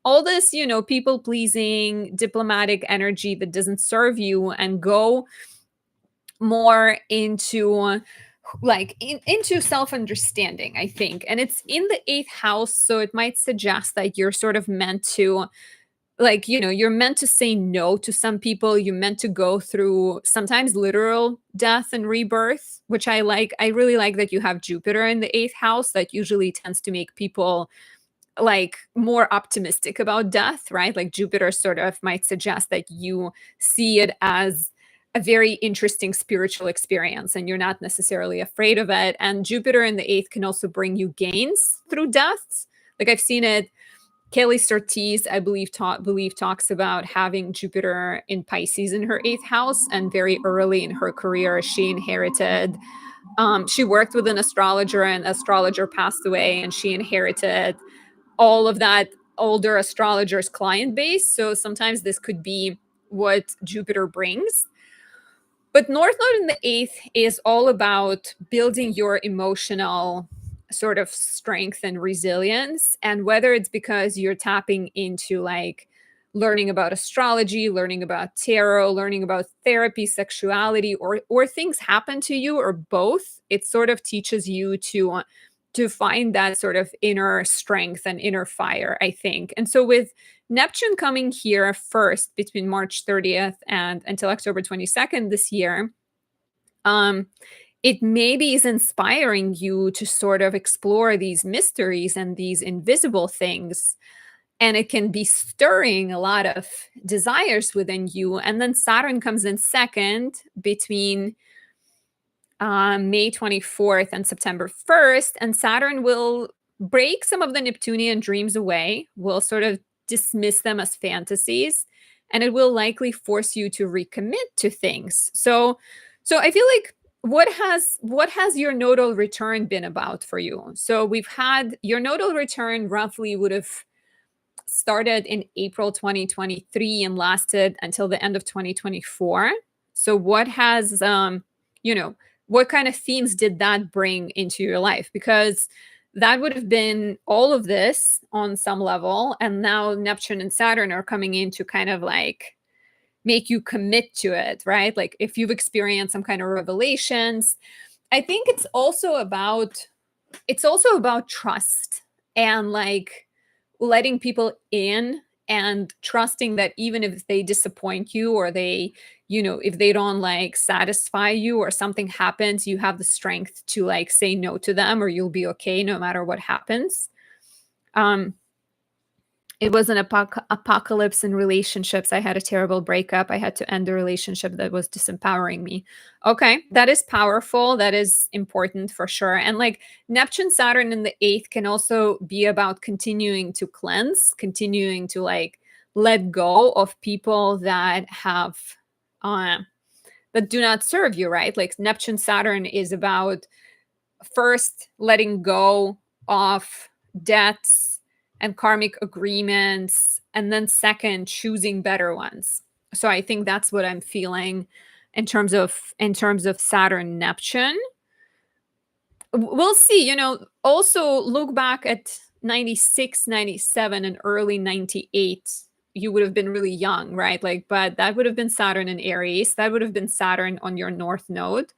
all this, people pleasing, diplomatic energy that doesn't serve you, and go more into into self-understanding, I think. And it's in the eighth house, so it might suggest that you're sort of meant to, you're meant to say no to some people. You're meant to go through sometimes literal death and rebirth, which I like. I really like that you have Jupiter in the eighth house. That usually tends to make people more optimistic about death, right? Like Jupiter sort of might suggest that you see it as a very interesting spiritual experience and you're not necessarily afraid of it. And Jupiter in the eighth can also bring you gains through deaths. Like I've seen it. Kelly Surtees, I believe talks about having Jupiter in Pisces in her eighth house, and very early in her career, she inherited. She worked with an astrologer, and astrologer passed away, and she inherited all of that older astrologer's client base. So sometimes this could be what Jupiter brings. But North Node in the eighth is all about building your emotional sort of strength and resilience. And whether it's because you're tapping into learning about astrology, learning about tarot, learning about therapy, sexuality, or things happen to you, or both, it sort of teaches you to find that sort of inner strength and inner fire, I think. And so with Neptune coming here first between March 30th and until October 22nd this year, it maybe is inspiring you to sort of explore these mysteries and these invisible things. And it can be stirring a lot of desires within you. And then Saturn comes in second between May 24th and September 1st. And Saturn will break some of the Neptunian dreams away, will sort of dismiss them as fantasies, and it will likely force you to recommit to things. So I feel like what has your nodal return been about for you? So we've had your nodal return roughly would have started in April 2023 and lasted until the end of 2024. So what has what kind of themes did that bring into your life? Because that would have been all of this on some level, and now Neptune and Saturn are coming in to kind of make you commit to it, right? Like if you've experienced some kind of revelations. I think it's also about trust and letting people in and trusting that even if they disappoint you, or if they don't satisfy you, or something happens, you have the strength to say no to them, or you'll be okay no matter what happens. It was an apocalypse in relationships. I had a terrible breakup. I had to end a relationship that was disempowering me. Okay, that is powerful. That is important for sure. And Neptune, Saturn in the eighth can also be about continuing to cleanse, continuing to let go of people that have that do not serve you, right? Like Neptune, Saturn is about first letting go of debts and karmic agreements, and then second choosing better ones. So I think that's what I'm feeling in terms of Saturn Neptune. We'll see. Also look back at 96, 97, and early 98. You would have been really young, right? But that would have been Saturn in Aries. That would have been Saturn on your North Node.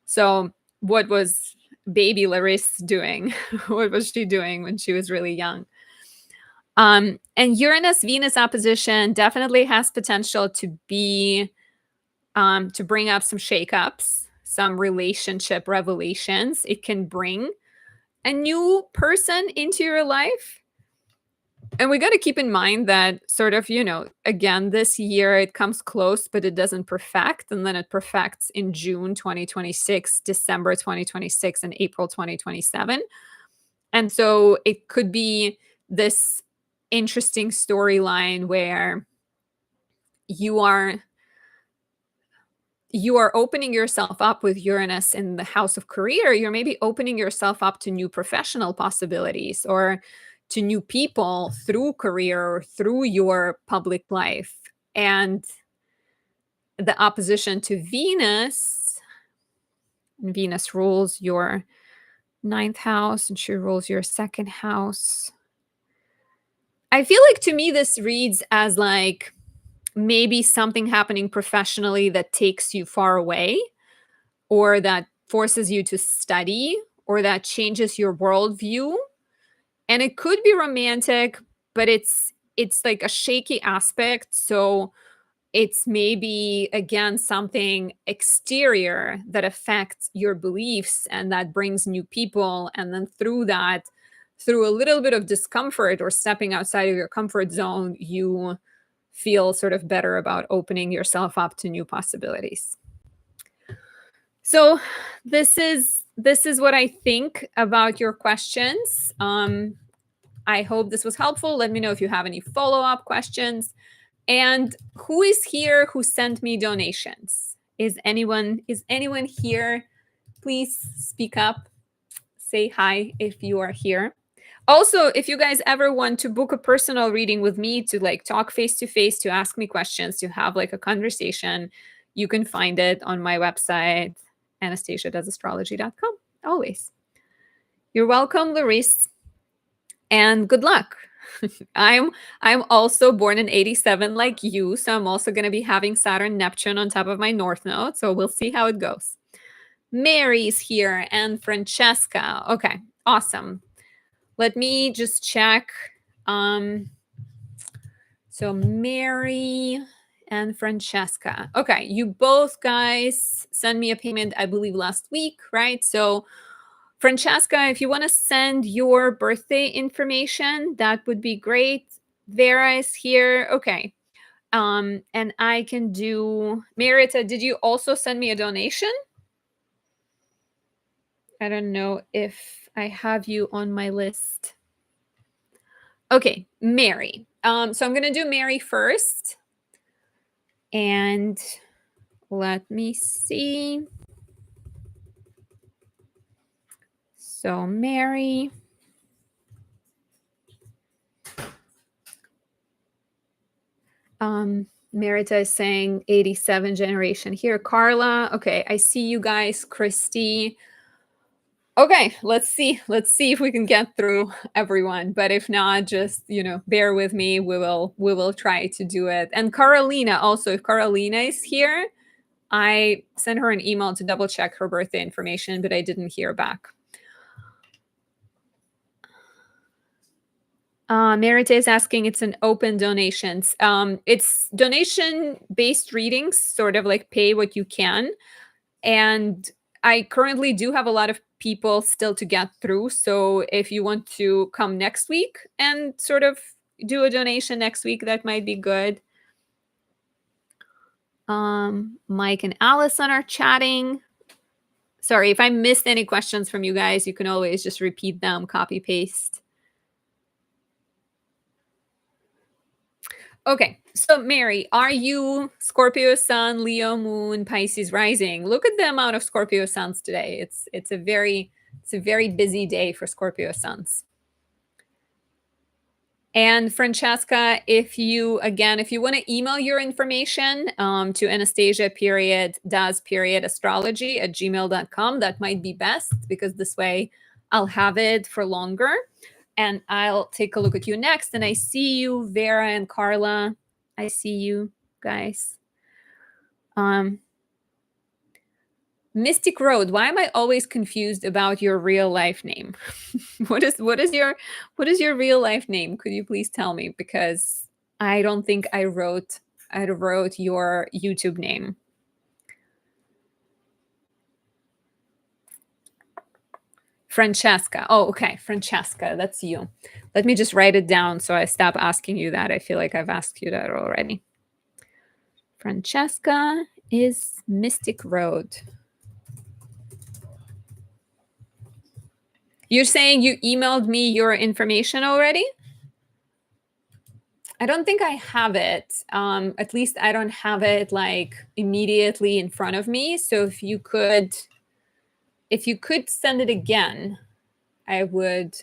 So what was baby Lorice doing? What was she doing when she was really young? And Uranus Venus opposition definitely has potential to be to bring up some shakeups, some relationship revelations. It can bring a new person into your life. And we got to keep in mind that sort of, again, this year it comes close, but it doesn't perfect. And then it perfects in June 2026, December 2026, and April 2027. And so it could be this interesting storyline where you are opening yourself up with Uranus in the house of career. You're maybe opening yourself up to new professional possibilities, or to new people through career or through your public life. And the opposition to Venus rules your ninth house, and she rules your second house. I feel like to me this reads as like maybe something happening professionally that takes you far away, or that forces you to study, or that changes your worldview. And it could be romantic, but it's like a shaky aspect. So it's maybe again something exterior that affects your beliefs and that brings new people, and then through that, through a little bit of discomfort or stepping outside of your comfort zone, you feel sort of better about opening yourself up to new possibilities. So this is what I think about your questions. I hope this was helpful. Let me know if you have any follow-up questions. And who is here who sent me donations? Is anyone here? Please speak up. Say hi if you are here. Also, if you guys ever want to book a personal reading with me, to like talk face to face, to ask me questions, to have like a conversation, you can find it on my website, anastasiadoesastrology.com. Always. You're welcome, Lorice. And good luck. I'm also born in 87 like you, so I'm also going to be having Saturn Neptune on top of my north node, so we'll see how it goes. Mary's here and Francesca. Okay, awesome. Let me just check. So Mary and Francesca. Okay, you both guys sent me a payment, I believe, last week, right? So Francesca, if you want to send your birthday information, that would be great. Vera is here. Okay. And I can do Merita, did you also send me a donation? I don't know if I have you on my list. Okay, Mary. So I'm gonna do Mary first. And let me see. So Mary. Merita is saying 87 generation here. Carla, okay, I see you guys. Christy. Okay, let's see if we can get through everyone. But if not, just bear with me. We will try to do it. And Karolina also, if Karolina is here, I sent her an email to double check her birthday information, but I didn't hear back. Merita is asking, it's an open donations. It's donation-based readings, sort of like pay what you can. And I currently do have a lot of people still to get through. So if you want to come next week and sort of do a donation next week, that might be good. Mike and Allison are chatting. Sorry, if I missed any questions from you guys, you can always just repeat them, copy, paste. Okay, so Mary, are you Scorpio Sun, Leo Moon, Pisces Rising? Look at the amount of Scorpio Suns today. It's a very busy day for Scorpio Suns. And Francesca, if you want to email your information to Anastasia.does.astrology@gmail.com, that might be best, because this way I'll have it for longer. And I'll take a look at you next. And I see you, Vera and Carla. I see you guys. Mystic Road. Why am I always confused about your real life name? What is your real life name? Could you please tell me? Because I don't think I wrote your YouTube name. Francesca. Oh, okay. Francesca, that's you. Let me just write it down so I stop asking you that. I feel like I've asked you that already. Francesca is Mystic Road. You're saying you emailed me your information already? I don't think I have it. At least I don't have it like immediately in front of me. So if you could send it again, I would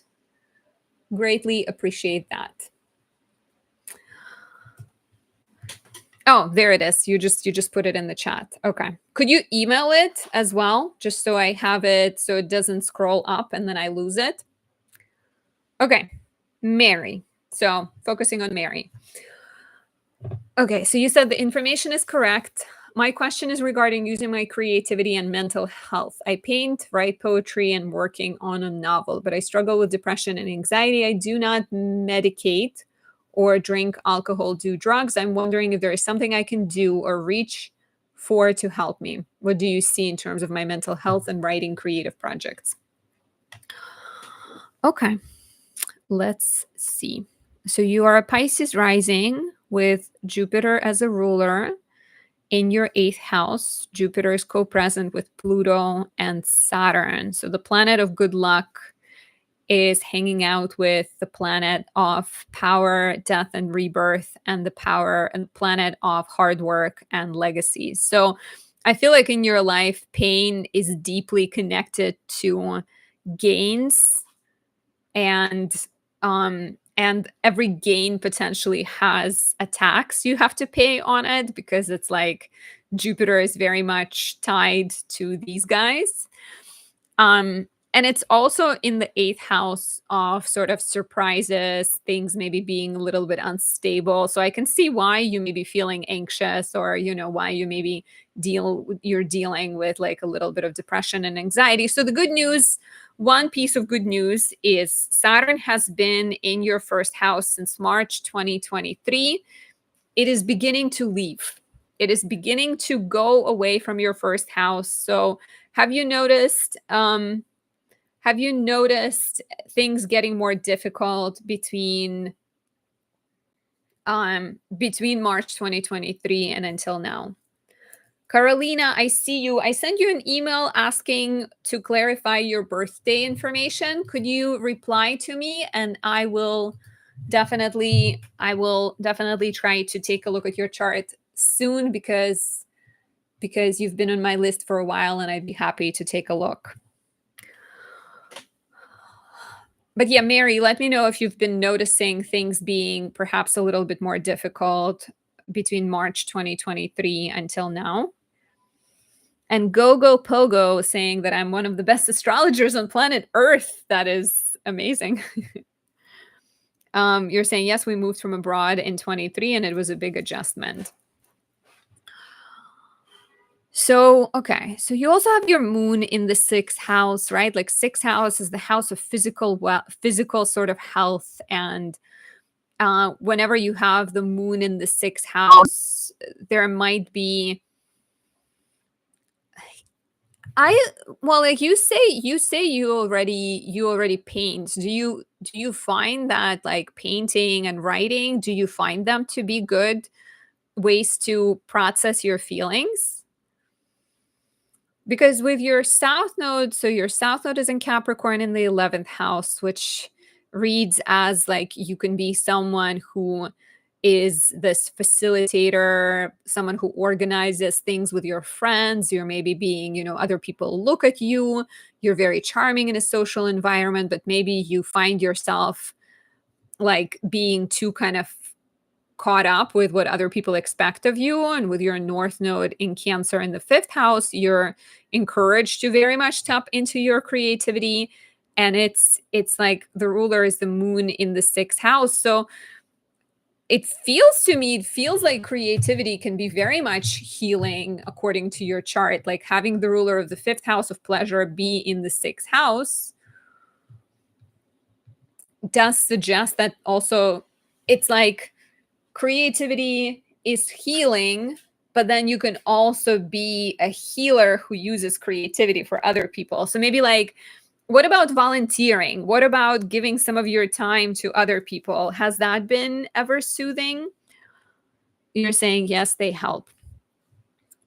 greatly appreciate that. Oh, there it is. You just put it in the chat. Okay. Could you email it as well, just so I have it so it doesn't scroll up and then I lose it? Okay. Mary. So focusing on Mary. Okay, so you said the information is correct. My question is regarding using my creativity and mental health. I paint, write poetry, and working on a novel, but I struggle with depression and anxiety. I do not medicate or drink alcohol, do drugs. I'm wondering if there is something I can do or reach for to help me. What do you see in terms of my mental health and writing creative projects? Okay, let's see. So you are a Pisces rising with Jupiter as a ruler in your eighth house. Jupiter is co present with Pluto and Saturn. So the planet of good luck is hanging out with the planet of power, death, and rebirth, and the power and planet of hard work and legacies. So I feel like in your life, pain is deeply connected to gains, and every gain potentially has a tax you have to pay on it, because it's like Jupiter is very much tied to these guys. And it's also in the eighth house of sort of surprises, things maybe being a little bit unstable. So I can see why you may be feeling anxious, or why you maybe you're dealing with like a little bit of depression and anxiety. So the good news, one piece of good news, is Saturn has been in your first house since March 2023. It is beginning to leave. It is beginning to go away from your first house. So have you noticed things getting more difficult between March 2023 and until now? Karolina, I see you. I sent you an email asking to clarify your birthday information. Could you reply to me, and I will definitely try to take a look at your chart soon, because you've been on my list for a while and I'd be happy to take a look. But yeah, Mary, let me know if you've been noticing things being perhaps a little bit more difficult between March 2023 until now. And Gogo Pogo saying that I'm one of the best astrologers on planet Earth. That is amazing. You're saying, yes, we moved from abroad in 23 and it was a big adjustment. So, okay. So you also have your moon in the sixth house, right? Like sixth house is the house of physical sort of health. And whenever you have the moon in the sixth house, there might be, like you say you already paint. Do you find that like painting and writing, do you find them to be good ways to process your feelings? Because with your south node, so your south node is in Capricorn in the 11th house, which reads as like you can be someone who is this facilitator, someone who organizes things with your friends. You're maybe being, other people look at you. You're very charming in a social environment, but maybe you find yourself like being too kind of caught up with what other people expect of you. And with your north node in Cancer in the fifth house, you're encouraged to very much tap into your creativity. And it's like the ruler is the moon in the sixth house. So it feels like creativity can be very much healing according to your chart. Like having the ruler of the fifth house of pleasure be in the sixth house does suggest that also it's like creativity is healing, but then you can also be a healer who uses creativity for other people. So maybe like, what about volunteering? What about giving some of your time to other people? Has that been ever soothing? You're saying, yes, they help.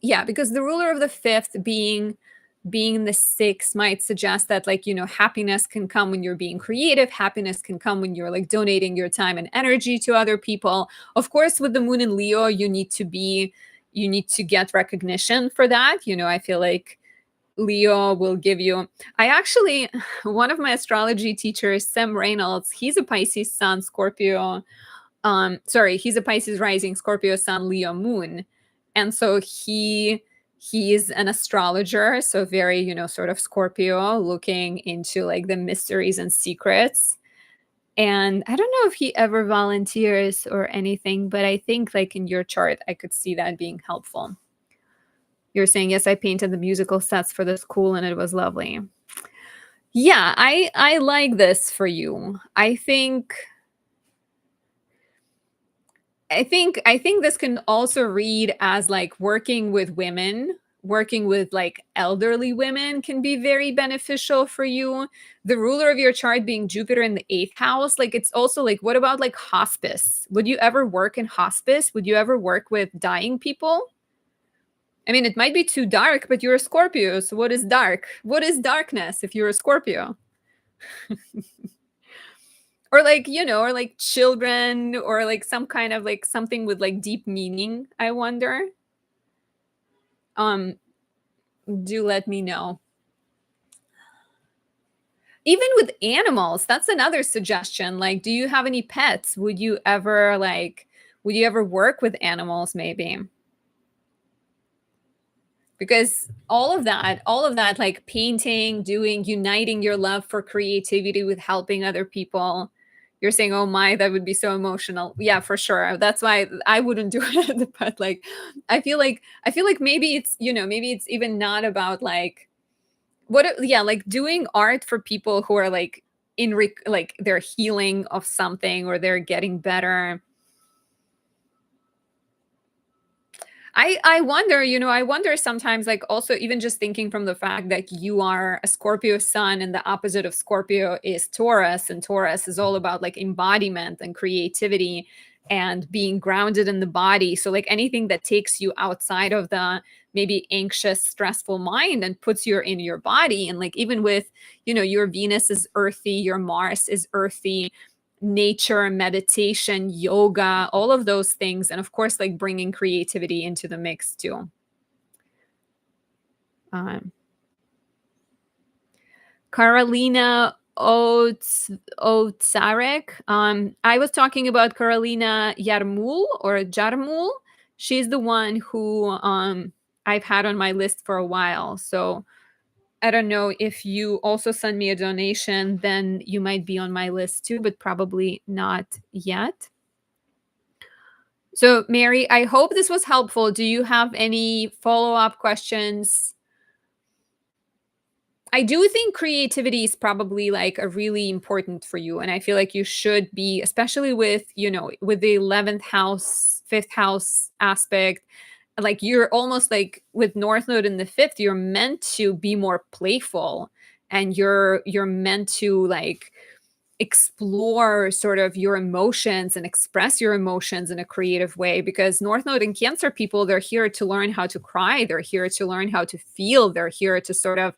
Yeah, because the ruler of the fifth being the sixth might suggest that like, happiness can come when you're being creative. Happiness can come when you're like donating your time and energy to other people. Of course, with the moon in Leo, you need to get recognition for that. I feel like Leo will give you. I actually, one of my astrology teachers, Sam Reynolds, he's a Pisces sun, Scorpio. He's a Pisces rising, Scorpio sun, Leo moon. And so he's an astrologer, so very, sort of Scorpio, looking into like the mysteries and secrets. And I don't know if he ever volunteers or anything, but I think like in your chart, I could see that being helpful. You're saying, yes, I painted the musical sets for the school and it was lovely. Yeah, I like this for you. I think this can also read as like working with women, working with like elderly women can be very beneficial for you. The ruler of your chart being Jupiter in the 8th house, like it's also like, what about like hospice? Would you ever work in hospice? Would you ever work with dying people? I mean, it might be too dark, but you're a Scorpio. So what is dark? What is darkness if you're a Scorpio? Or like, or like children, or like some kind of like something with like deep meaning, I wonder. um do let me know. Even with animals, that's another suggestion. Like, do you have any pets? Would you ever work with animals maybe? Because all of that like painting, doing, uniting your love for creativity with helping other people. You're saying, oh my, that would be so emotional. Yeah, for sure. That's why I wouldn't do it. But like I feel like maybe it's even not about like yeah, like doing art for people who are like like they're healing of something or they're getting better. I wonder sometimes, like also even just thinking from the fact that you are a Scorpio sun and the opposite of Scorpio is Taurus, and Taurus is all about like embodiment and creativity and being grounded in the body. So like anything that takes you outside of the maybe anxious, stressful mind and puts you in your body. And like even with, your Venus is earthy, your Mars is earthy, nature, meditation, yoga, all of those things. And of course, like bringing creativity into the mix too. Um, Karolina Otsarek. I was talking about Karolina Yarmul or Jarmul. She's the one who I've had on my list for a while. So I don't know if you also send me a donation, then you might be on my list too, but probably not yet. So, Mary, I hope this was helpful. Do you have any follow-up questions? I do think creativity is probably like a really important for you. And I feel like you should be, especially with the 11th house, 5th house aspect, like you're almost like with North Node in the 5th, you're meant to be more playful, and you're meant to like explore sort of your emotions and express your emotions in a creative way, because North Node and Cancer people, they're here to learn how to cry, they're here to learn how to feel, they're here to sort of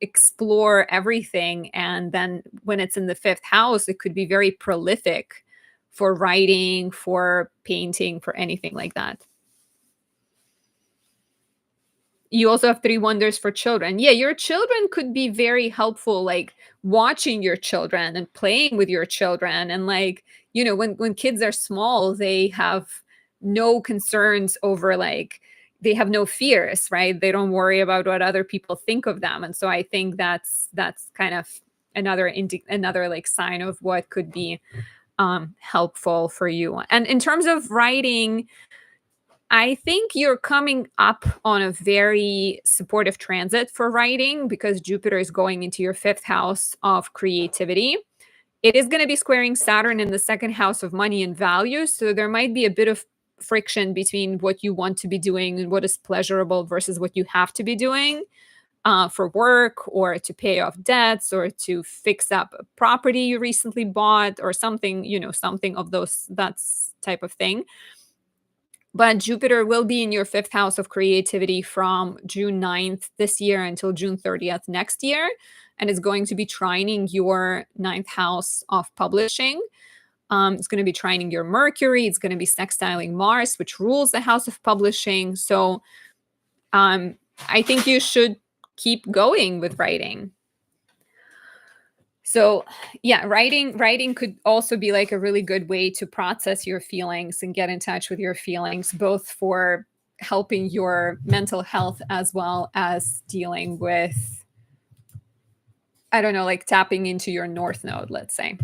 explore everything. And then when it's in the 5th house, it could be very prolific for writing, for painting, for anything like that. You also have 3 wonders for children. Yeah, your children could be very helpful, like watching your children and playing with your children. And like, when kids are small, they have no concerns over like they have no fears, right? They don't worry about what other people think of them. And so I think that's kind of another like sign of what could be helpful for you. And in terms of writing, I think you're coming up on a very supportive transit for writing, because Jupiter is going into your 5th house of creativity. It is going to be squaring Saturn in the 2nd house of money and values. So there might be a bit of friction between what you want to be doing and what is pleasurable versus what you have to be doing for work, or to pay off debts, or to fix up a property you recently bought, or something, something of that's type of thing. But Jupiter will be in your 5th house of creativity from June 9th this year until June 30th next year. And it's going to be trining your 9th house of publishing. It's going to be trining your Mercury. It's going to be sextiling Mars, which rules the house of publishing. So I think you should keep going with writing. So yeah, writing could also be like a really good way to process your feelings and get in touch with your feelings, both for helping your mental health as well as dealing with, I don't know, like tapping into your North Node, let's say.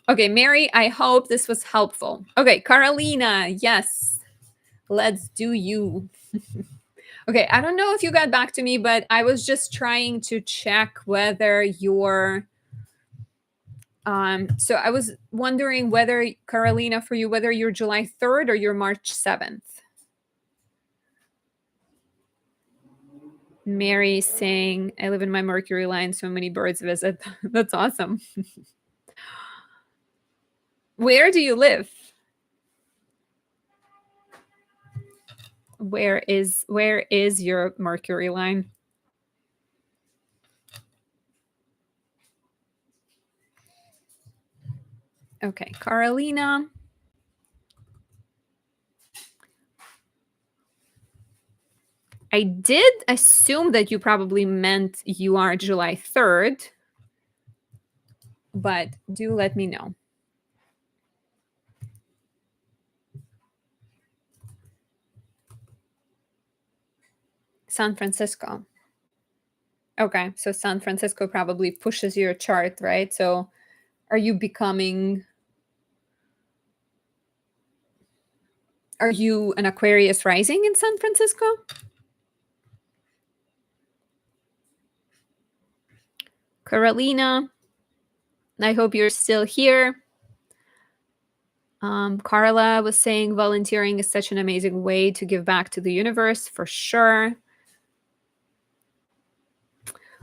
Okay, Mary, I hope this was helpful. Okay, Karolina, yes. Let's do you. Okay, I don't know if you got back to me, but I was just trying to check whether you're so I was wondering whether, Karolina, for you, whether you're July 3rd or you're March 7th. Mary saying, I live in my Mercury line, so many birds visit. That's awesome. Where do you live? Where is your Mercury line? Okay, Karolina. I did assume that you probably meant you are July 3rd, but do let me know. San Francisco. Okay, so San Francisco probably pushes your chart, right? So are you an Aquarius rising in San Francisco? Karolina, I hope you're still here. Carla was saying volunteering is such an amazing way to give back to the universe, for sure.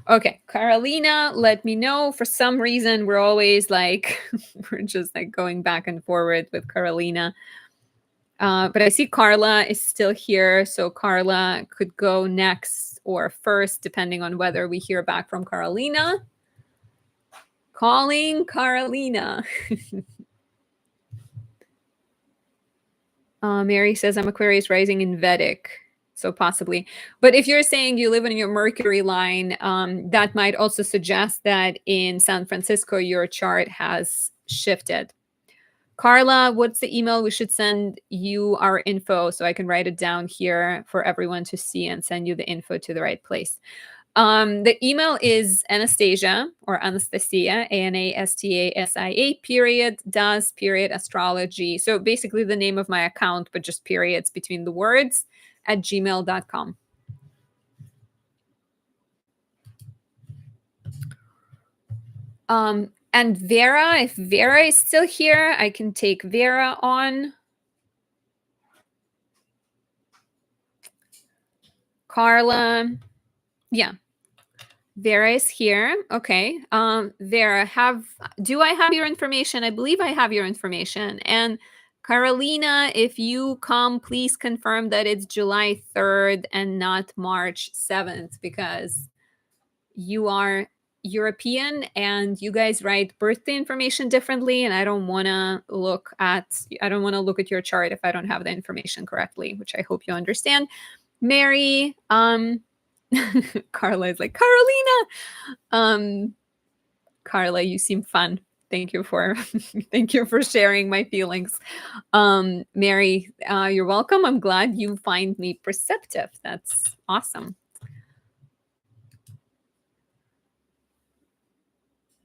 Okay, Karolina, let me know. For some reason, we're always like, we're just like going back and forward with Karolina. But I see Carla is still here. So Carla could go next or first, depending on whether we hear back from Karolina. Calling Karolina. Mary says, I'm Aquarius rising in Vedic. So possibly. But if you're saying you live in your Mercury line, that might also suggest that in San Francisco, your chart has shifted. Carla, what's the email we should send you our info so I can write it down here for everyone to see and send you the info to the right place? The email is Anastasia or Anastasia, Anastasia, period, astrology. So basically the name of my account, but just periods between the words at gmail.com. And Vera, if Vera is still here, I can take Vera on. Carla, yeah. Vera is here. Okay. Vera, do I have your information? I believe I have your information. And Karolina, if you come, please confirm that it's July 3rd and not March 7th, because you are European and you guys write birthday information differently. And I don't want to look at your chart if I don't have the information correctly, which I hope you understand. Mary, Carla is like, Karolina. Carla, you seem fun. Thank you for sharing my feelings. Mary, you're welcome. I'm glad you find me perceptive. That's awesome.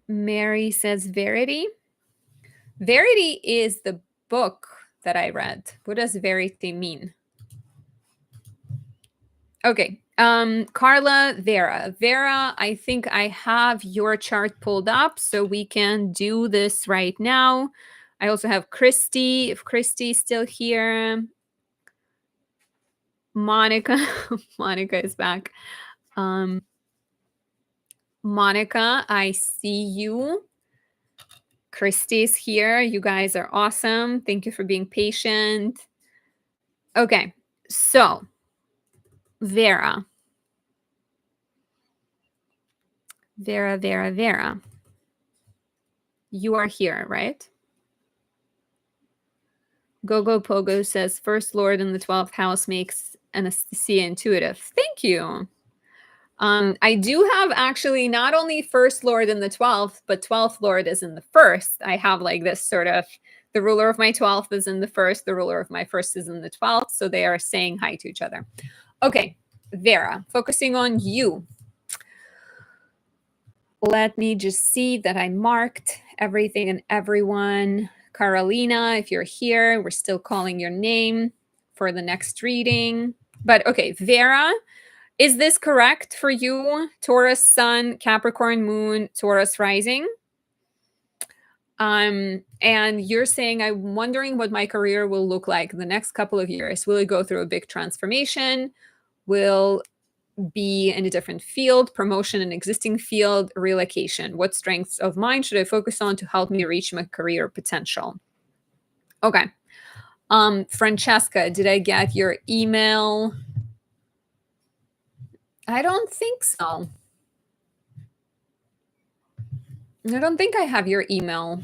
Mary says Verity. Verity is the book that I read. What does Verity mean? Okay. Carla, Vera. Vera, I think I have your chart pulled up, so we can do this right now. I also have Christy, if Christy's still here. Monica. Monica is back. Monica, I see you. Christy's here. You guys are awesome. Thank you for being patient. Okay. So, Vera. Vera. You are here, right? Gogo Pogo says, First Lord in the 12th house makes Anastasia intuitive. Thank you. I do have actually not only First Lord in the 12th, but 12th Lord is in the first. I have like this sort of, the ruler of my 12th is in the first, the ruler of my first is in the 12th. So they are saying hi to each other. Okay, Vera, focusing on you. Let me just see that I marked everything and everyone. Karolina, if you're here, we're still calling your name for the next reading. But okay, Vera, is this correct for you? Taurus Sun, Capricorn Moon, Taurus Rising. And you're saying, I'm wondering what my career will look like in the next couple of years. Will it go through a big transformation? Will be in a different field, promotion in existing field, relocation? What strengths of mine should I focus on to help me reach my career potential? Okay. Francesca, did I get your email? I don't think so. I don't think I have your email.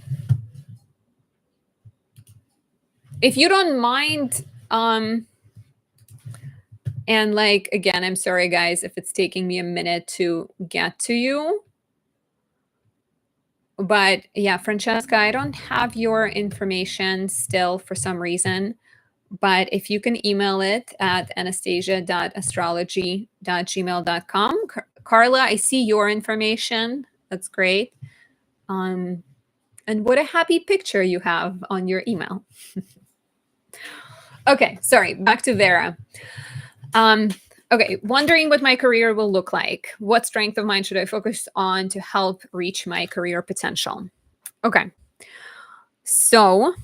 If you don't mind, and like, again, I'm sorry, guys, if it's taking me a minute to get to you. But yeah, Francesca, I don't have your information still for some reason. But if you can email it at anastasia.astrology.gmail.com. Carla, I see your information. That's great. And what a happy picture you have on your email. Okay, sorry, back to Vera. Okay, wondering what my career will look like. What strength of mine should I focus on to help reach my career potential? Okay, so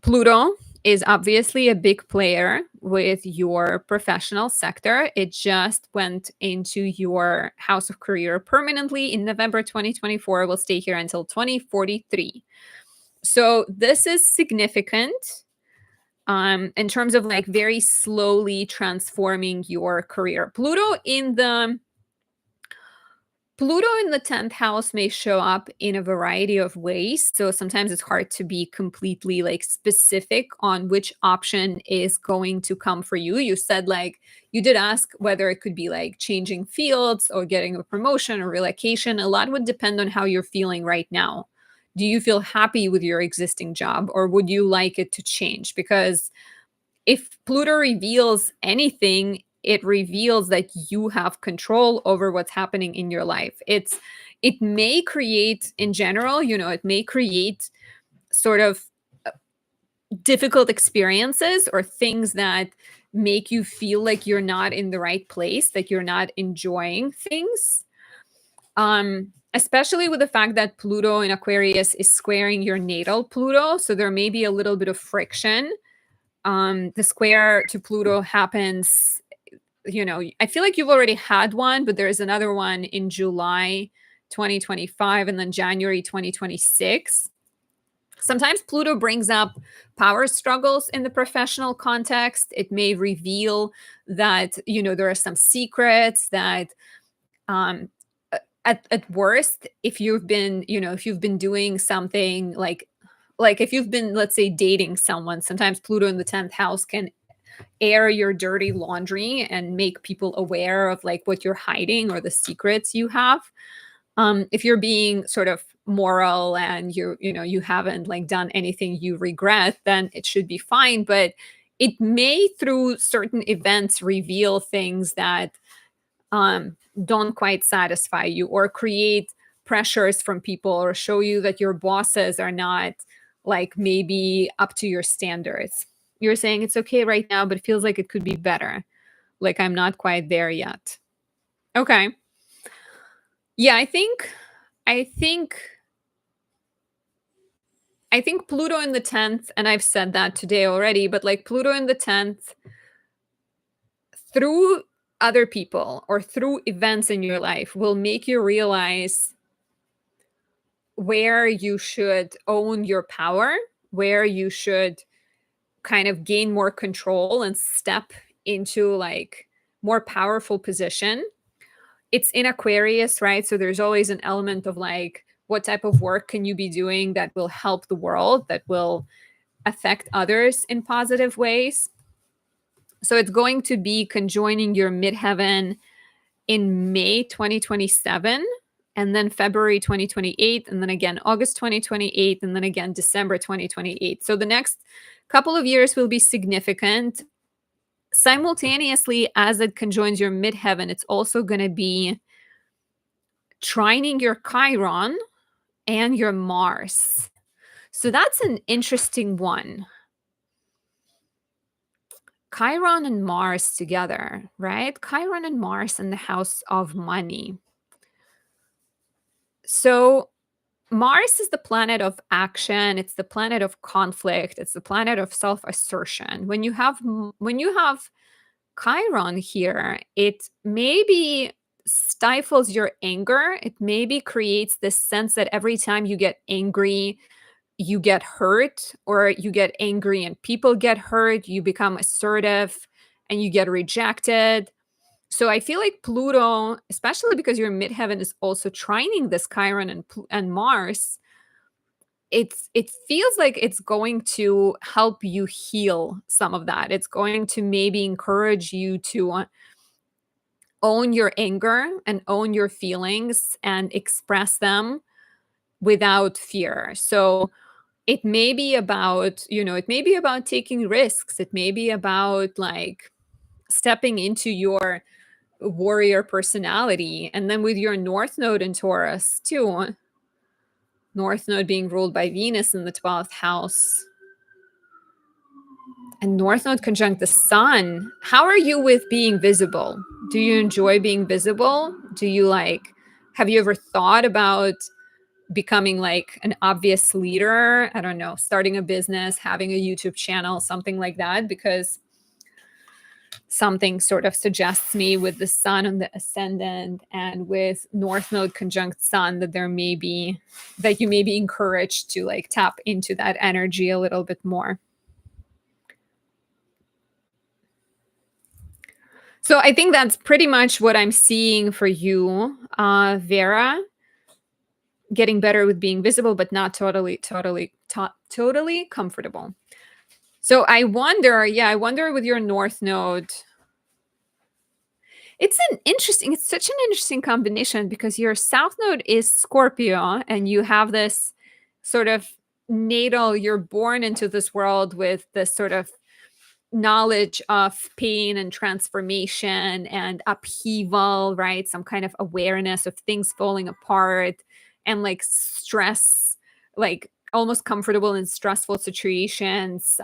Pluto is obviously a big player with your professional sector. It just went into your house of career permanently in November 2024. It will stay here until 2043. So this is significant in terms of like very slowly transforming your career. Pluto in the 10th house may show up in a variety of ways. So sometimes it's hard to be completely like specific on which option is going to come for you. You said like you did ask whether it could be like changing fields or getting a promotion or relocation. A lot would depend on how you're feeling right now. Do you feel happy with your existing job or would you like it to change? Because if Pluto reveals anything, it reveals that you have control over what's happening in your life. It may create in general, it may create sort of difficult experiences or things that make you feel like you're not in the right place, like you're not enjoying things. Especially with the fact that Pluto in Aquarius is squaring your natal Pluto, so there may be a little bit of friction. The square to Pluto happens, I feel like you've already had one, but there's another one in July 2025 and then January 2026. Sometimes Pluto brings up power struggles in the professional context. It may reveal that, there are some secrets that, at worst, if you've been doing something like if you've been, let's say, dating someone, sometimes Pluto in the 10th house can air your dirty laundry and make people aware of like what you're hiding or the secrets you have. If you're being sort of moral and you haven't like done anything you regret, then it should be fine. But it may, through certain events, reveal things that don't quite satisfy you or create pressures from people or show you that your bosses are not like maybe up to your standards. You're saying it's okay right now, but it feels like it could be better. Like I'm not quite there yet. Okay. Yeah, I think Pluto in the 10th, and I've said that today already, but like Pluto in the 10th, through other people or through events in your life, will make you realize where you should own your power, where you should kind of gain more control and step into like more powerful position. It's in Aquarius, right? So there's always an element of like, what type of work can you be doing that will help the world, that will affect others in positive ways? So it's going to be conjoining your midheaven in May 2027, and then February 2028, and then again August 2028, and then again December 2028. So the next couple of years will be significant. Simultaneously, as it conjoins your midheaven, it's also going to be trining your Chiron and your Mars. So that's an interesting one. Chiron and Mars together, right? Chiron and Mars in the house of money. So Mars is the planet of action, it's the planet of conflict, it's the planet of self-assertion. When you have Chiron here, it maybe stifles your anger. It maybe creates this sense that every time you get angry, you get hurt, or you get angry and people get hurt, you become assertive and you get rejected. So I feel like Pluto, especially because your midheaven is also trining this Chiron and Mars, it feels like it's going to help you heal some of that. It's going to maybe encourage you to own your anger and own your feelings and express them without fear. So it may be about, it may be about taking risks. It may be about like stepping into your warrior personality. And then with your North Node in Taurus too, North Node being ruled by Venus in the 12th house, and North Node conjunct the Sun. How are you with being visible? Do you enjoy being visible? Have you ever thought about becoming like an obvious leader? I don't know, starting a business, having a YouTube channel, something like that, because something sort of suggests me with the Sun and the ascendant and with North Node conjunct Sun that you may be encouraged to like tap into that energy a little bit more. So I think that's pretty much what I'm seeing for you, Vera. Getting better with being visible, but not totally comfortable. So I wonder with your North Node, it's such an interesting combination because your South Node is Scorpio and you have this sort of natal, you're born into this world with this sort of knowledge of pain and transformation and upheaval, right? Some kind of awareness of things falling apart and like stress, like almost comfortable in stressful situations,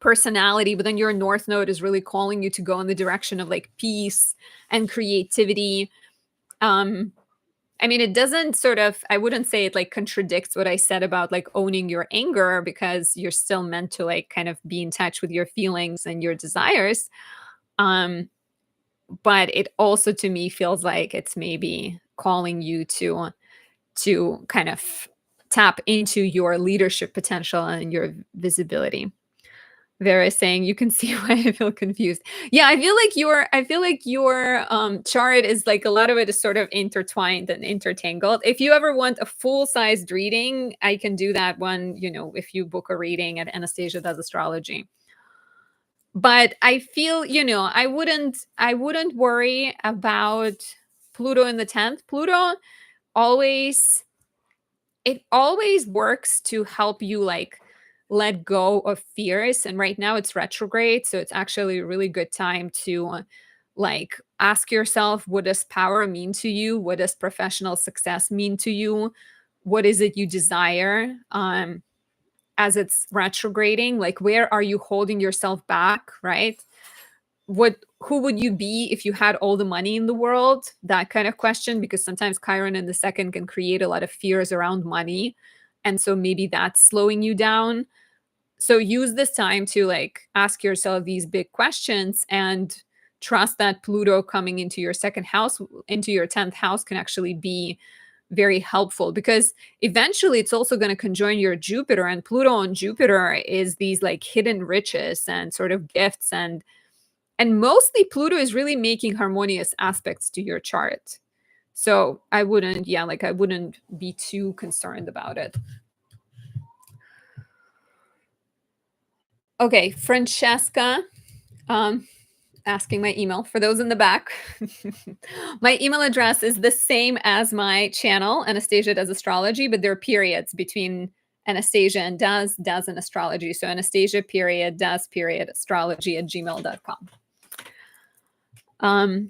personality. But then your North Node is really calling you to go in the direction of like peace and creativity. I mean, it doesn't I wouldn't say it like contradicts what I said about like owning your anger, because you're still meant to like kind of be in touch with your feelings and your desires. But it also to me feels like it's maybe calling you to kind of tap into your leadership potential and your visibility. Vera is saying, you can see why I feel confused. Yeah, I feel like your chart is like a lot of it is sort of intertwined and intertangled. If you ever want a full-sized reading, I can do that one, if you book a reading at Anastasia Does Astrology. But I feel, I wouldn't worry about Pluto in the 10th. Pluto always works to help you like let go of fears, and right now it's retrograde, so it's actually a really good time to like ask yourself, what does power mean to you? What does professional success mean to you? What is it you desire as it's retrograding? Like, where are you holding yourself back, right? Who would you be if you had all the money in the world? That kind of question, because sometimes Chiron in the second can create a lot of fears around money, and so maybe that's slowing you down. So use this time to like ask yourself these big questions and trust that Pluto coming into your second house, into your 10th house, can actually be very helpful, because eventually it's also going to conjoin your Jupiter, and Pluto and Jupiter is these like hidden riches and sort of gifts, and mostly Pluto is really making harmonious aspects to your chart. So I wouldn't be too concerned about it. Okay, Francesca, asking my email. For those in the back, my email address is the same as my channel, Anastasia Does Astrology, but there are periods between Anastasia and does and astrology. So Anastasia does astrology @gmail.com.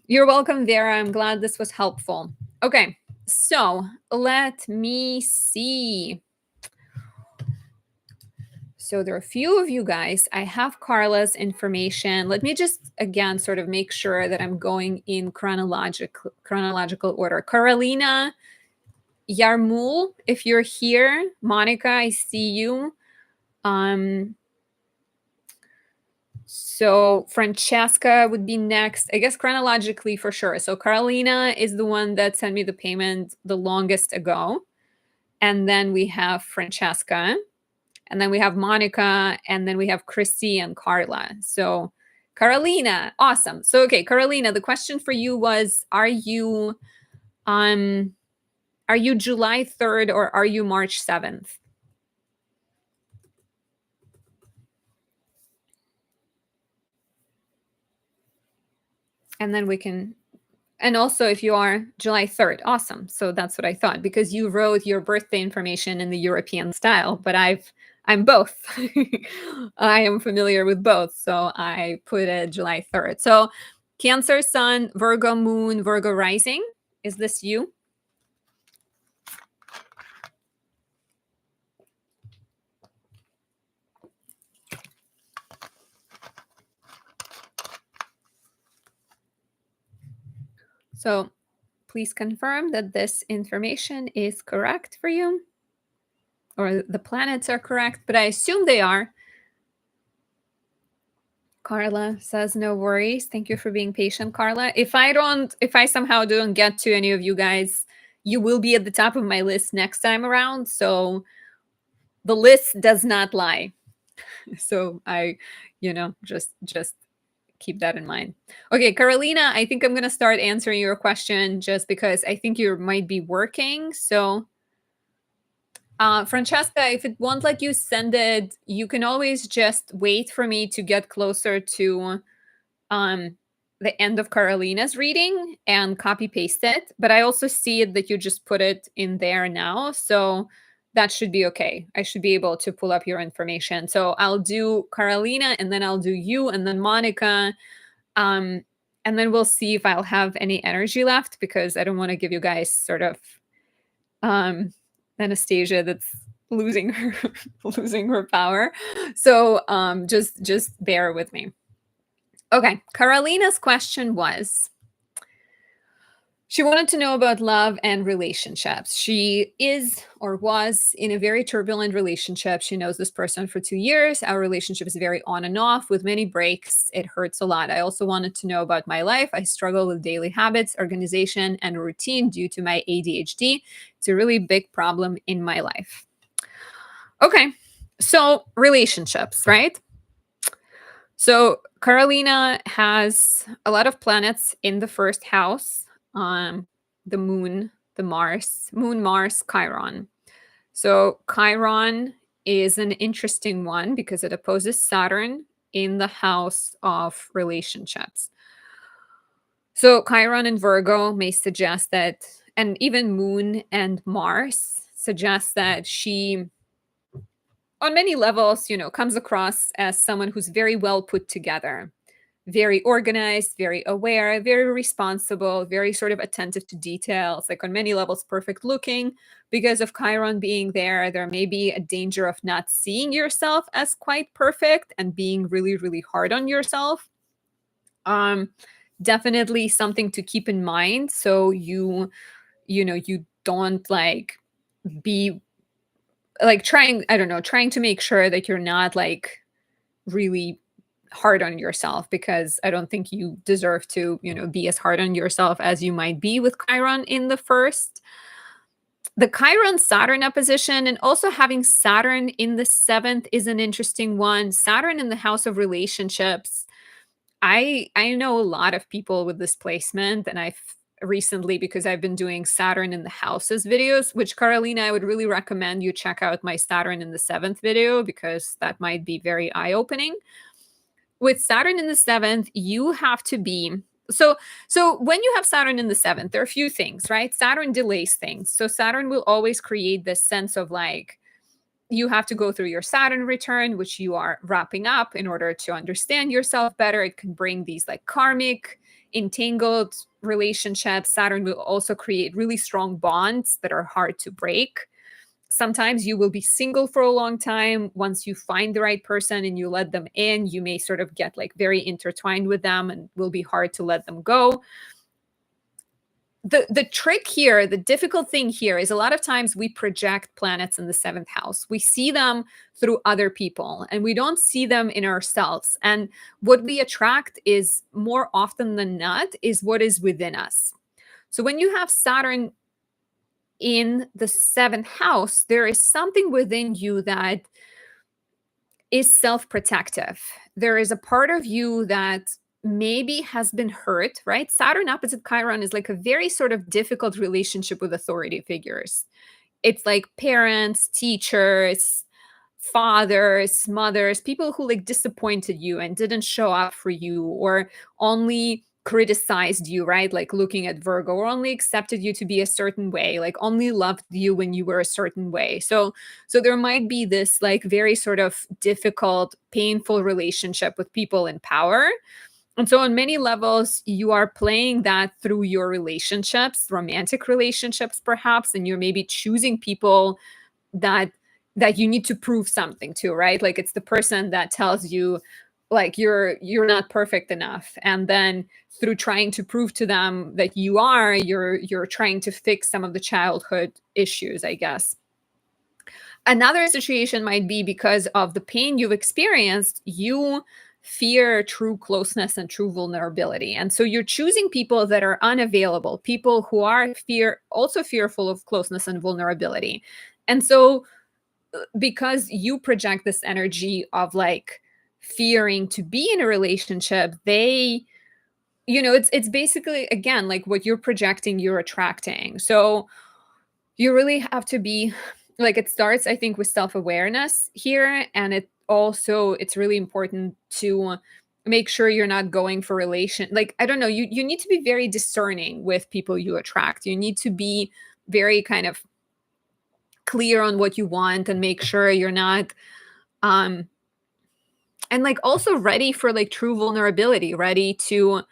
You're welcome, Vera. I'm glad this was helpful. Okay, so let me see. So there are a few of you guys. I have Carla's information. Let me just again sort of make sure that I'm going in chronological order. Karolina, Yarmul, if you're here, Monica, I see you. So Francesca would be next, I guess chronologically for sure. So Karolina is the one that sent me the payment the longest ago. And then we have Francesca, and then we have Monica, and then we have Christy and Carla. So Karolina, awesome. So okay, Karolina, the question for you was, um are you July 3rd or are you March 7th? And then we can, and also if you are July 3rd, awesome. So that's what I thought, because you wrote your birthday information in the European style, but I'm both. I am familiar with both, so I put it July 3rd. So Cancer Sun, Virgo Moon, Virgo Rising. Is this you? So please confirm that this information is correct for you, or the planets are correct, but I assume they are. Carla says no worries. Thank you for being patient, Carla. If I somehow don't get to any of you guys, you will be at the top of my list next time around. So the list does not lie. So I, just keep that in mind. Okay, Karolina, I think I'm gonna start answering your question just because I think you might be working. So Francesca, if it won't let you send it, you can always just wait for me to get closer to um, the end of Karolina's reading and copy paste it. But I also see it that you just put it in there now. So that should be okay. I should be able to pull up your information. So I'll do Karolina and then I'll do you and then Monica. Um, and then we'll see if I'll have any energy left, because I don't want to give you guys sort of um, Anastasia that's losing her losing her power. So just bear with me. Okay, Karolina's question was, she wanted to know about love and relationships. She is or was in a very turbulent relationship. She knows this person for 2 years. Our relationship is very on and off with many breaks. It hurts a lot. I also wanted to know about my life. I struggle with daily habits, organization, and routine due to my ADHD. It's a really big problem in my life. Okay, so relationships, right? So Karolina has a lot of planets in the first house, the moon, the Mars, moon, Mars, Chiron. So Chiron is an interesting one because it opposes Saturn in the house of relationships. So Chiron and Virgo may suggest that, and even Moon and Mars suggest that she, on many levels, comes across as someone who's very well put together, very organized, very aware, very responsible, very sort of attentive to details, like on many levels, perfect looking. Because of Chiron being there, there may be a danger of not seeing yourself as quite perfect and being really, really hard on yourself. Um, Definitely something to keep in mind. So you don't like be like trying, I don't know, trying to make sure that you're not like really hard on yourself, because I don't think you deserve to, be as hard on yourself as you might be with Chiron in the first. The Chiron Saturn opposition, and also having Saturn in the seventh, is an interesting one. Saturn in the house of relationships. I know a lot of people with this placement, and I've recently, because I've been doing Saturn in the houses videos, which Karolina, I would really recommend you check out my Saturn in the seventh video, because that might be very eye-opening. With Saturn in the seventh, you have to be, so when you have Saturn in the seventh, there are a few things, right? Saturn delays things. So Saturn will always create this sense of like, you have to go through your Saturn return, which you are wrapping up in order to understand yourself better. It can bring these like karmic, entangled relationships, Saturn will also create really strong bonds that are hard to break. Sometimes you will be single for a long time. Once you find the right person and you let them in, you may sort of get like very intertwined with them and will be hard to let them go. The trick here, the difficult thing here is a lot of times we project planets in the seventh house. We see them through other people and we don't see them in ourselves. And what we attract is more often than not is what is within us. So when you have Saturn in the seventh house, there is something within you that is self-protective. There is a part of you that maybe has been hurt, right? Saturn opposite Chiron is like a very sort of difficult relationship with authority figures. It's like parents, teachers, fathers, mothers, people who like disappointed you and didn't show up for you or only criticized you, right? Like looking at Virgo, or only accepted you to be a certain way, like only loved you when you were a certain way. So there might be this like very sort of difficult, painful relationship with people in power. And so on many levels, you are playing that through your relationships, romantic relationships perhaps, and you're maybe choosing people that you need to prove something to, right? Like it's the person that tells you like you're not perfect enough, and then through trying to prove to them that you are, you're trying to fix some of the childhood issues, I guess. Another situation might be because of the pain you've experienced, you fear true closeness and true vulnerability. And so you're choosing people that are unavailable, people who are also fearful of closeness and vulnerability. And so because you project this energy of like fearing to be in a relationship, they, it's basically again like what you're projecting, you're attracting. So you really have to be like, it starts, I think, with self-awareness here, and it's really important to make sure you're not going for relation, like, I don't know, you need to be very discerning with people you attract. You need to be very kind of clear on what you want and make sure you're not um and like also ready for like true vulnerability, ready to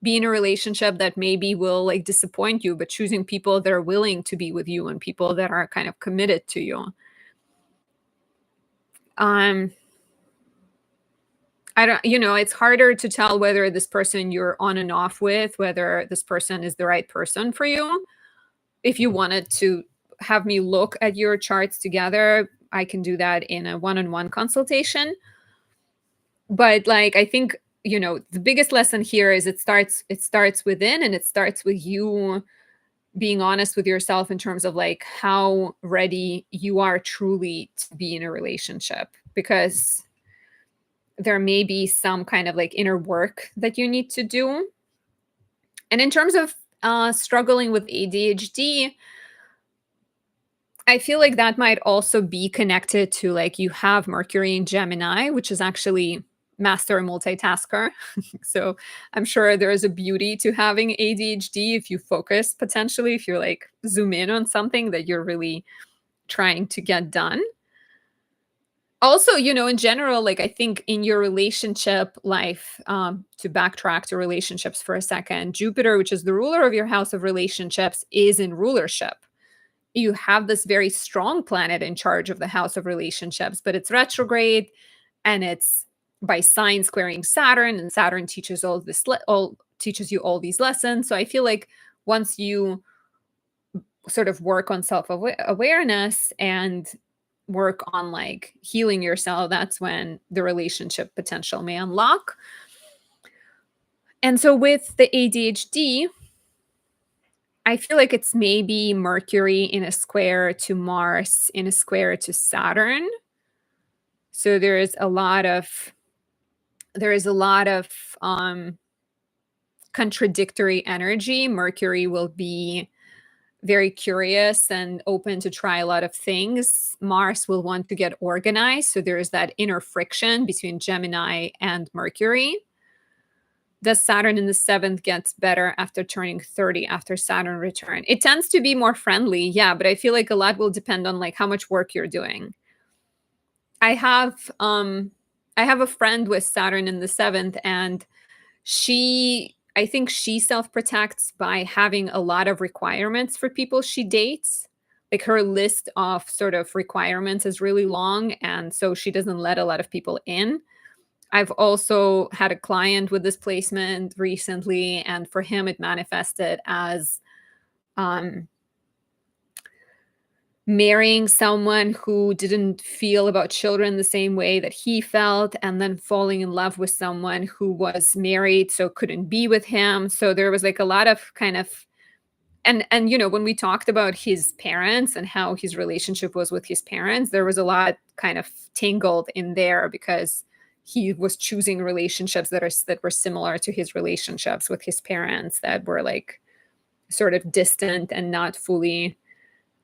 be in a relationship that maybe will like disappoint you, but choosing people that are willing to be with you and people that are kind of committed to you. um I don't, it's harder to tell whether this person you're on and off with, whether this person is the right person for you. If you wanted to have me look at your charts together, I can do that in a one-on-one consultation. But like, I think, the biggest lesson here is it starts within, and it starts with you being honest with yourself in terms of like how ready you are truly to be in a relationship, because there may be some kind of like inner work that you need to do. And in terms of struggling with ADHD, I feel like that might also be connected to like you have Mercury in Gemini, which is actually master multitasker. So I'm sure there is a beauty to having ADHD if you focus, potentially, if you're like zoom in on something that you're really trying to get done. Also, in general, like I think in your relationship life, to backtrack to relationships for a second, Jupiter, which is the ruler of your house of relationships, is in rulership. You have this very strong planet in charge of the house of relationships, but it's retrograde, and it's by sign squaring Saturn, and Saturn teaches teaches you all these lessons. So I feel like once you sort of work on self-awareness and work on like healing yourself, that's when the relationship potential may unlock. And so with the ADHD, I feel like it's maybe Mercury in a square to Mars in a square to Saturn. So there is a lot of contradictory energy. Mercury will be very curious and open to try a lot of things. Mars will want to get organized. So there is that inner friction between Gemini and Mercury. The Saturn in the seventh gets better after turning 30, after Saturn return. It tends to be more friendly, yeah, but I feel like a lot will depend on like how much work you're doing. I have a friend with Saturn in the seventh, and she I think she self-protects by having a lot of requirements for people she dates. Like, her list of sort of requirements is really long, and so she doesn't let a lot of people in. I've also had a client with this placement recently, and for him, it manifested as, um, marrying someone who didn't feel about children the same way that he felt, and then falling in love with someone who was married, so couldn't be with him. So there was, like, a lot of kind of when we talked about his parents and how his relationship was with his parents, there was a lot kind of tangled in there because he was choosing relationships that were similar to his relationships with his parents, that were, like, sort of distant and not fully,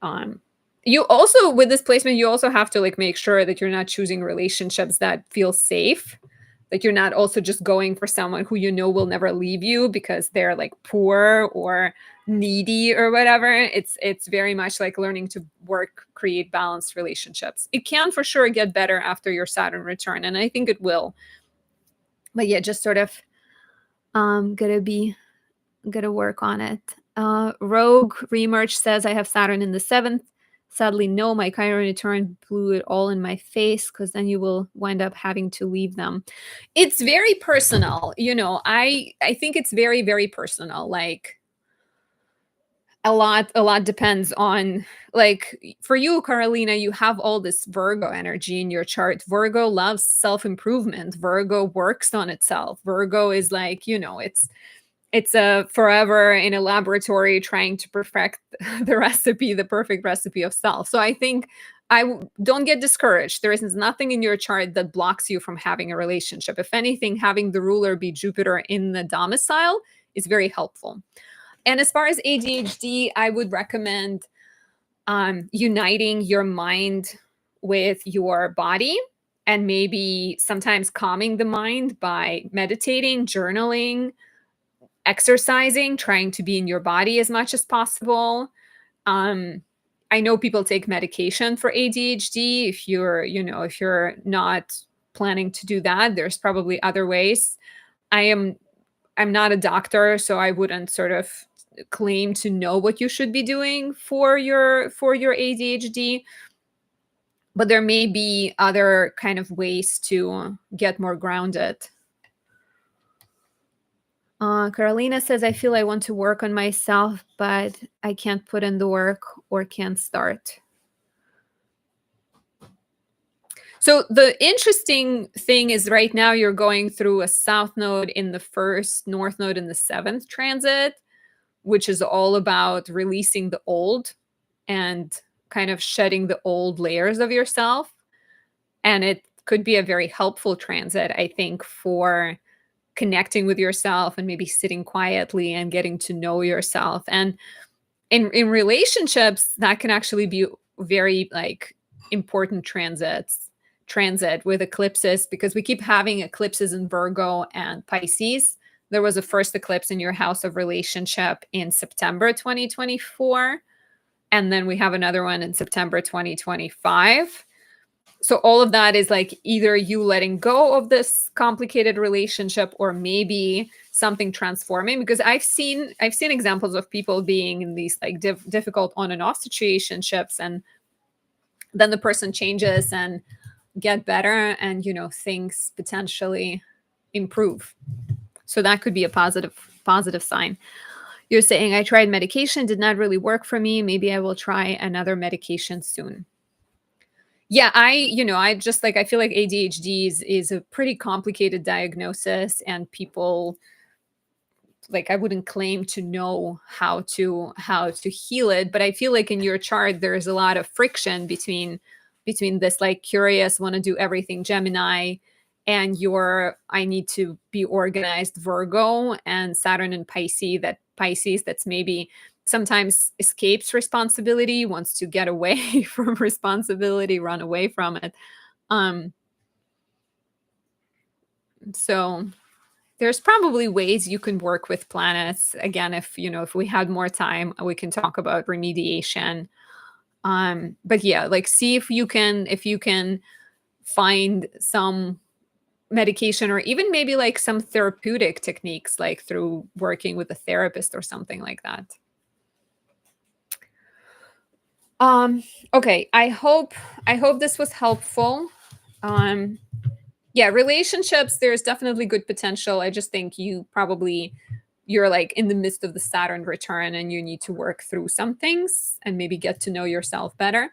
um you also, with this placement, you also have to, like, make sure that you're not choosing relationships that feel safe. Like, you're not also just going for someone who will never leave you because they're, like, poor or needy or whatever. It's very much like learning to create balanced relationships. It can for sure get better after your Saturn return, and I think it will. But yeah, just sort of gotta work on it. Rogue Remerge says, I have Saturn in the 7th. Sadly, no, my Chiron return blew it all in my face, because then you will wind up having to leave them. It's very personal. I think it's very, very personal. Like, a lot depends on, like, for you, Karolina, you have all this Virgo energy in your chart. Virgo loves self-improvement. Virgo works on itself. Virgo is like, it's a forever in a laboratory trying to perfect the perfect recipe of self. So I think don't get discouraged. There is nothing in your chart that blocks you from having a relationship. If anything, having the ruler be Jupiter in the domicile is very helpful. And as far as ADHD, I would recommend uniting your mind with your body, and maybe sometimes calming the mind by meditating, journaling, exercising, trying to be in your body as much as possible. I know people take medication for ADHD. If you're not planning to do that, there's probably other ways. I'm not a doctor, so I wouldn't sort of claim to know what you should be doing for your ADHD, but there may be other kind of ways to get more grounded. Karolina says, I feel I want to work on myself, but I can't put in the work or can't start. So the interesting thing is, right now you're going through a south node in the 1st, north node in the 7th transit, which is all about releasing the old and kind of shedding the old layers of yourself. And it could be a very helpful transit, I think, for connecting with yourself and maybe sitting quietly and getting to know yourself. And in relationships, that can actually be very, like, important transit with eclipses, because we keep having eclipses in Virgo and Pisces. There was a first eclipse in your house of relationship in September 2024, and then we have another one in September 2025. So all of that is, like, either you letting go of this complicated relationship, or maybe something transforming, because I've seen examples of people being in these, like, difficult on and off situationships, and then the person changes and get better, and things potentially improve. So that could be a positive sign. You're saying, I tried medication, did not really work for me. Maybe I will try another medication soon. Yeah, I just, like, I feel like ADHD is a pretty complicated diagnosis, and people, like, I wouldn't claim to know how to heal it, but I feel like in your chart there's a lot of friction between this, like, curious, want to do everything Gemini, and your I need to be organized Virgo, and Saturn and Pisces that's maybe sometimes escapes responsibility, wants to get away from responsibility, run away from it. Um, so there's probably ways you can work with planets. Again, if we had more time, we can talk about remediation. But yeah, like, see if you can find some, medication, or even maybe like some therapeutic techniques, like through working with a therapist or something like that. Um, okay, I hope this was helpful. Um, yeah, relationships, there's definitely good potential. I just think you're like in the midst of the Saturn return, and you need to work through some things and maybe get to know yourself better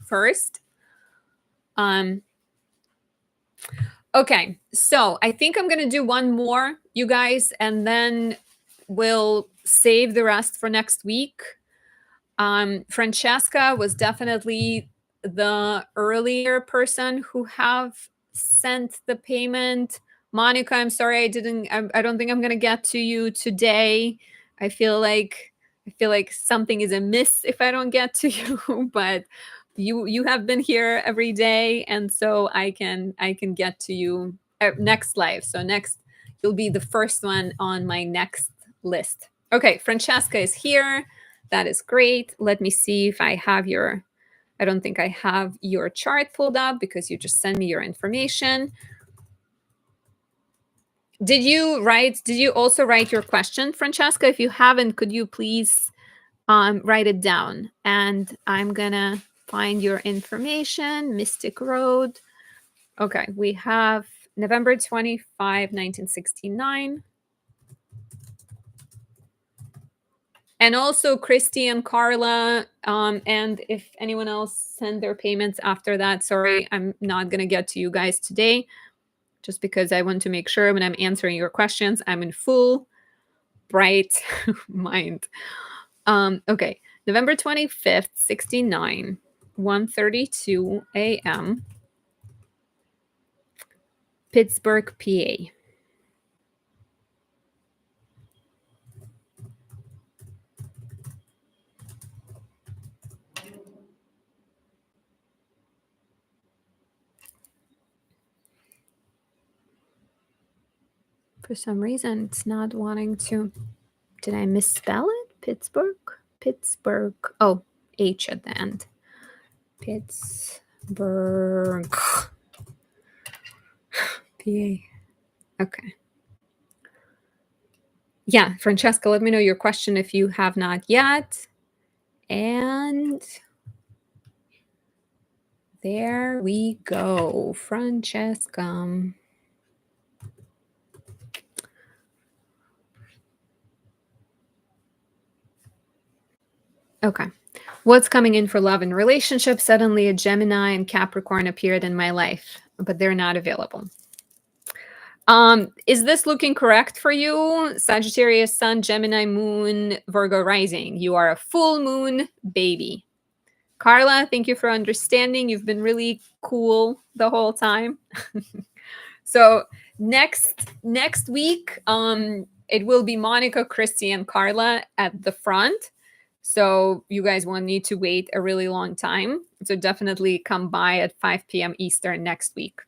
first. Um, okay, so I think I'm gonna do one more, you guys, and then we'll save the rest for next week. Francesca was definitely the earlier person who have sent the payment. Monica, I'm sorry I don't think I'm gonna get to you today. I feel like something is amiss if I don't get to you, but you have been here every day, and so I can get to you next live. So next, you'll be the first one on my next list. Okay, Francesca is here. That is great. Let me see if I have your, I don't think I have your chart pulled up because you just sent me your information. Did you also write your question, Francesca? If you haven't, could you please write it down? And I'm gonna find your information, Mystic Road. Okay, we have November 25, 1969. And also Christy and Carla, and if anyone else send their payments after that, sorry, I'm not going to get to you guys today, just because I want to make sure when I'm answering your questions, I'm in full bright mind. Okay, November 25th, 69, 1:32 a.m., Pittsburgh, PA. For some reason, it's not wanting to. Did I misspell it? Pittsburgh? Pittsburgh. Oh, H at the end. Pittsburgh. PA. Okay. Yeah, Francesca, let me know your question if you have not yet. And there we go, Francesca. Okay. What's coming in for love and relationships? Suddenly a Gemini and Capricorn appeared in my life, but they're not available. Is this looking correct for you? Sagittarius Sun, Gemini Moon, Virgo Rising. You are a full moon baby. Carla, thank you for understanding. You've been really cool the whole time. So next week, it will be Monica, Christy, and Carla at the front. So you guys won't need to wait a really long time. So definitely come by at 5 p.m. Eastern next week.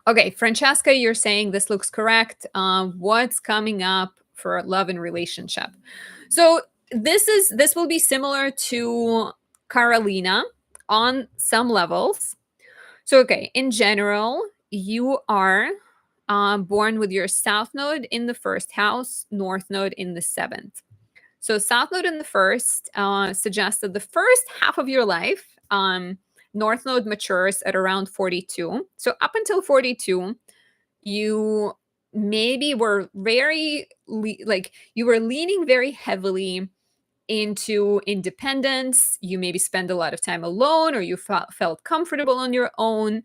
Okay, Francesca, you're saying this looks correct. What's coming up for love and relationship? So this will be similar to Karolina on some levels. So okay, in general, you are born with your south node in the first house, north node in the seventh. So south node in the first suggests that the first half of your life, north node matures at around 42. So up until 42, you maybe were you were leaning very heavily into independence. You maybe spend a lot of time alone, or you felt comfortable on your own.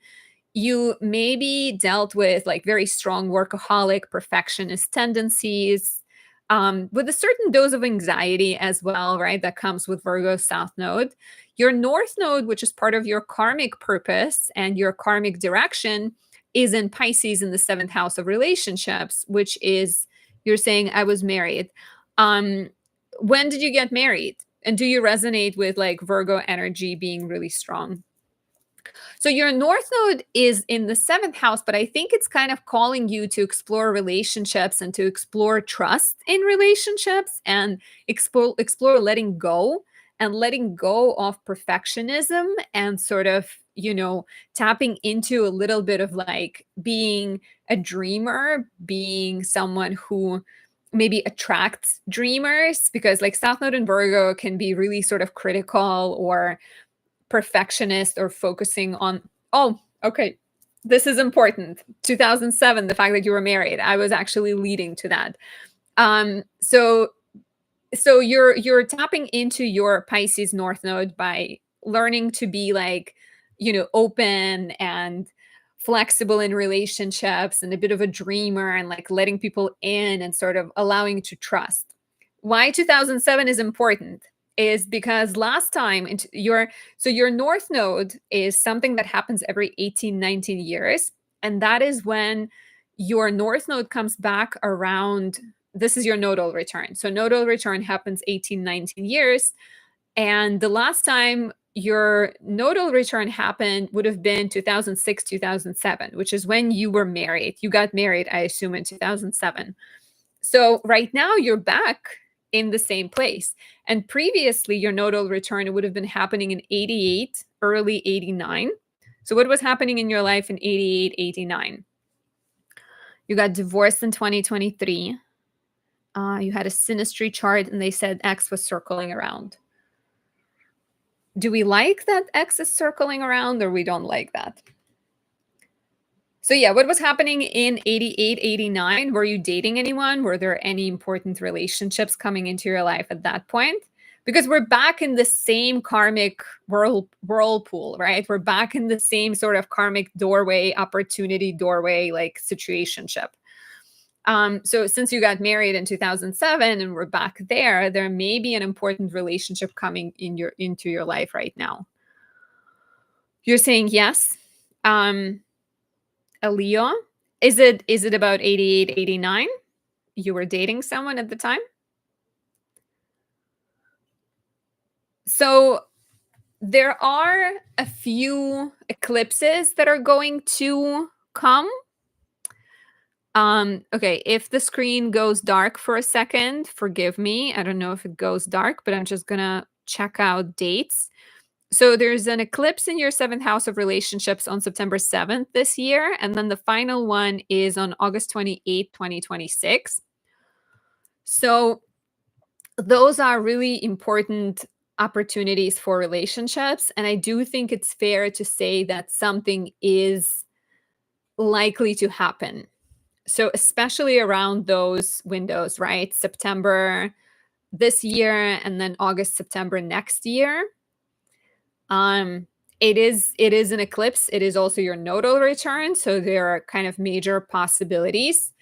You maybe dealt with like very strong workaholic, perfectionist tendencies, with a certain dose of anxiety as well, right? That comes with Virgo South Node. Your North Node, which is part of your karmic purpose and your karmic direction, is in Pisces in the seventh house of relationships, which is, you're saying, I was married. When did you get married? And do you resonate with like Virgo energy being really strong? So your North Node is in the seventh house, but I think it's kind of calling you to explore relationships and to explore trust in relationships and explore letting go of perfectionism and sort of tapping into a little bit of like being a dreamer, being someone who maybe attracts dreamers, because like South Node in Virgo can be really sort of critical or perfectionist or focusing on, oh, okay, this is important. 2007, the fact that you were married, I was actually leading to that. So you're tapping into your Pisces North Node by learning to be like, open and flexible in relationships and a bit of a dreamer and like letting people in and sort of allowing to trust. Why 2007 is important is because last time your North Node is something that happens every 18, 19 years. And that is when your North Node comes back around. This is your nodal return. So nodal return happens 18, 19 years. And the last time your nodal return happened would have been 2006, 2007, which is when you were married. You got married, I assume, in 2007. So right now you're back in the same place. And previously, your nodal return would have been happening in 88, early 89. So what was happening in your life in 88, 89? You got divorced in 2023. You had a synastry chart and they said X was circling around. Do we like that X is circling around, or we don't like that? So yeah, what was happening in 88, 89? Were you dating anyone? Were there any important relationships coming into your life at that point? Because we're back in the same karmic whirlpool, right? We're back in the same sort of karmic doorway, opportunity doorway, like situationship. So since you got married in 2007 and we're back there may be an important relationship coming into your life right now. You're saying yes. A Leo. Is it about 88, 89? You were dating someone at the time? So there are a few eclipses that are going to come. Okay, if the screen goes dark for a second, forgive me. I don't know if it goes dark, but I'm just gonna check out dates. So there's an eclipse in your 7th house of relationships on September 7th this year, and then the final one is on August 28th, 2026. So those are really important opportunities for relationships, and I do think it's fair to say that something is likely to happen. So especially around those windows, right? September this year and then August, September next year. It is an eclipse. It is also your nodal return, so there are kind of major possibilities.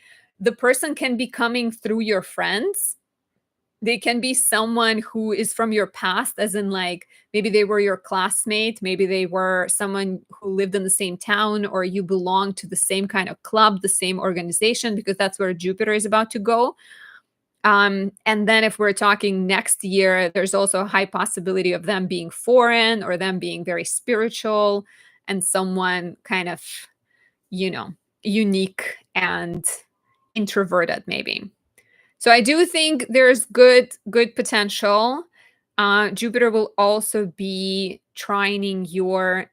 The person can be coming through your friends. They can be someone who is from your past, as in like maybe they were your classmate, maybe they were someone who lived in the same town, or you belong to the same kind of club, the same organization, because that's where Jupiter is about to go. And then if we're talking next year, there's also a high possibility of them being foreign or them being very spiritual and someone kind of, unique and introverted maybe. So I do think there's good potential. Jupiter will also be trining your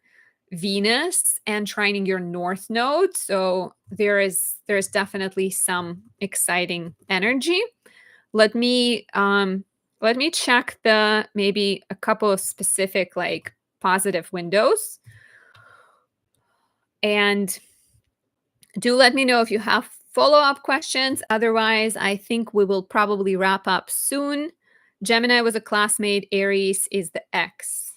Venus and trining your North Node. So there's definitely some exciting energy. Let me check maybe a couple of specific like positive windows. And do let me know if you have follow-up questions. Otherwise, I think we will probably wrap up soon. Gemini was a classmate. Aries is the ex.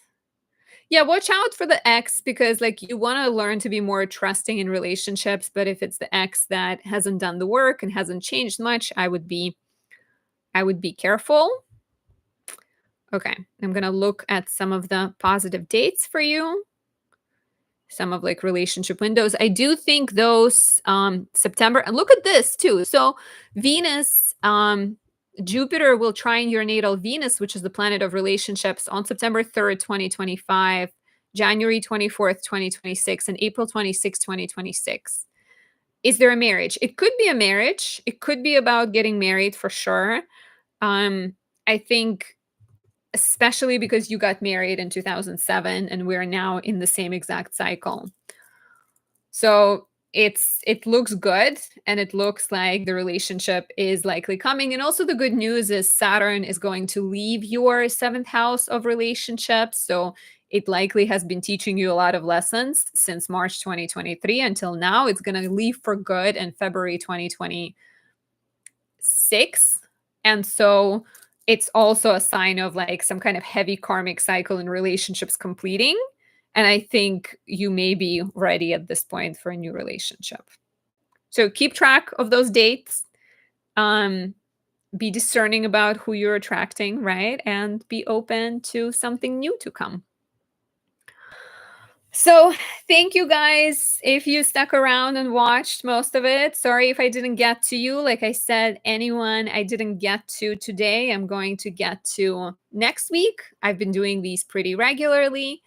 Yeah, watch out for the ex, because like you want to learn to be more trusting in relationships. But if it's the ex that hasn't done the work and hasn't changed much, I would be careful. Okay, I'm going to look at some of the positive dates for you. Some of like relationship windows. I do think those September, and look at this too. So Venus, Jupiter will trine your natal Venus, which is the planet of relationships, on September 3rd, 2025, January 24th, 2026, and April 26th, 2026. Is there a marriage? It could be a marriage. It could be about getting married for sure. I think especially because you got married in 2007 and we're now in the same exact cycle. So it looks good, and it looks like the relationship is likely coming. And also the good news is Saturn is going to leave your seventh house of relationships. So it likely has been teaching you a lot of lessons since March 2023 until now. It's going to leave for good in February 2026. And so it's also a sign of like some kind of heavy karmic cycle in relationships completing. And I think you may be ready at this point for a new relationship. So keep track of those dates. Be discerning about who you're attracting, right? And be open to something new to come. So thank you guys if you stuck around and watched most of it. Sorry if I didn't get to you. Like I said, anyone I didn't get to today, I'm going to get to next week. I've been doing these pretty regularly.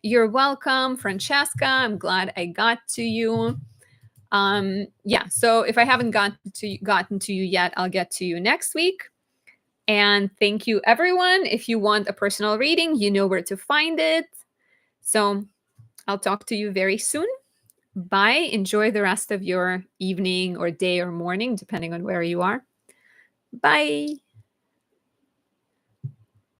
You're welcome, Francesca. I'm glad I got to you. Yeah, so if I haven't gotten to you yet, I'll get to you next week. And thank you, everyone. If you want a personal reading, you know where to find it. So I'll talk to you very soon. Bye. Enjoy the rest of your evening or day or morning, depending on where you are. Bye.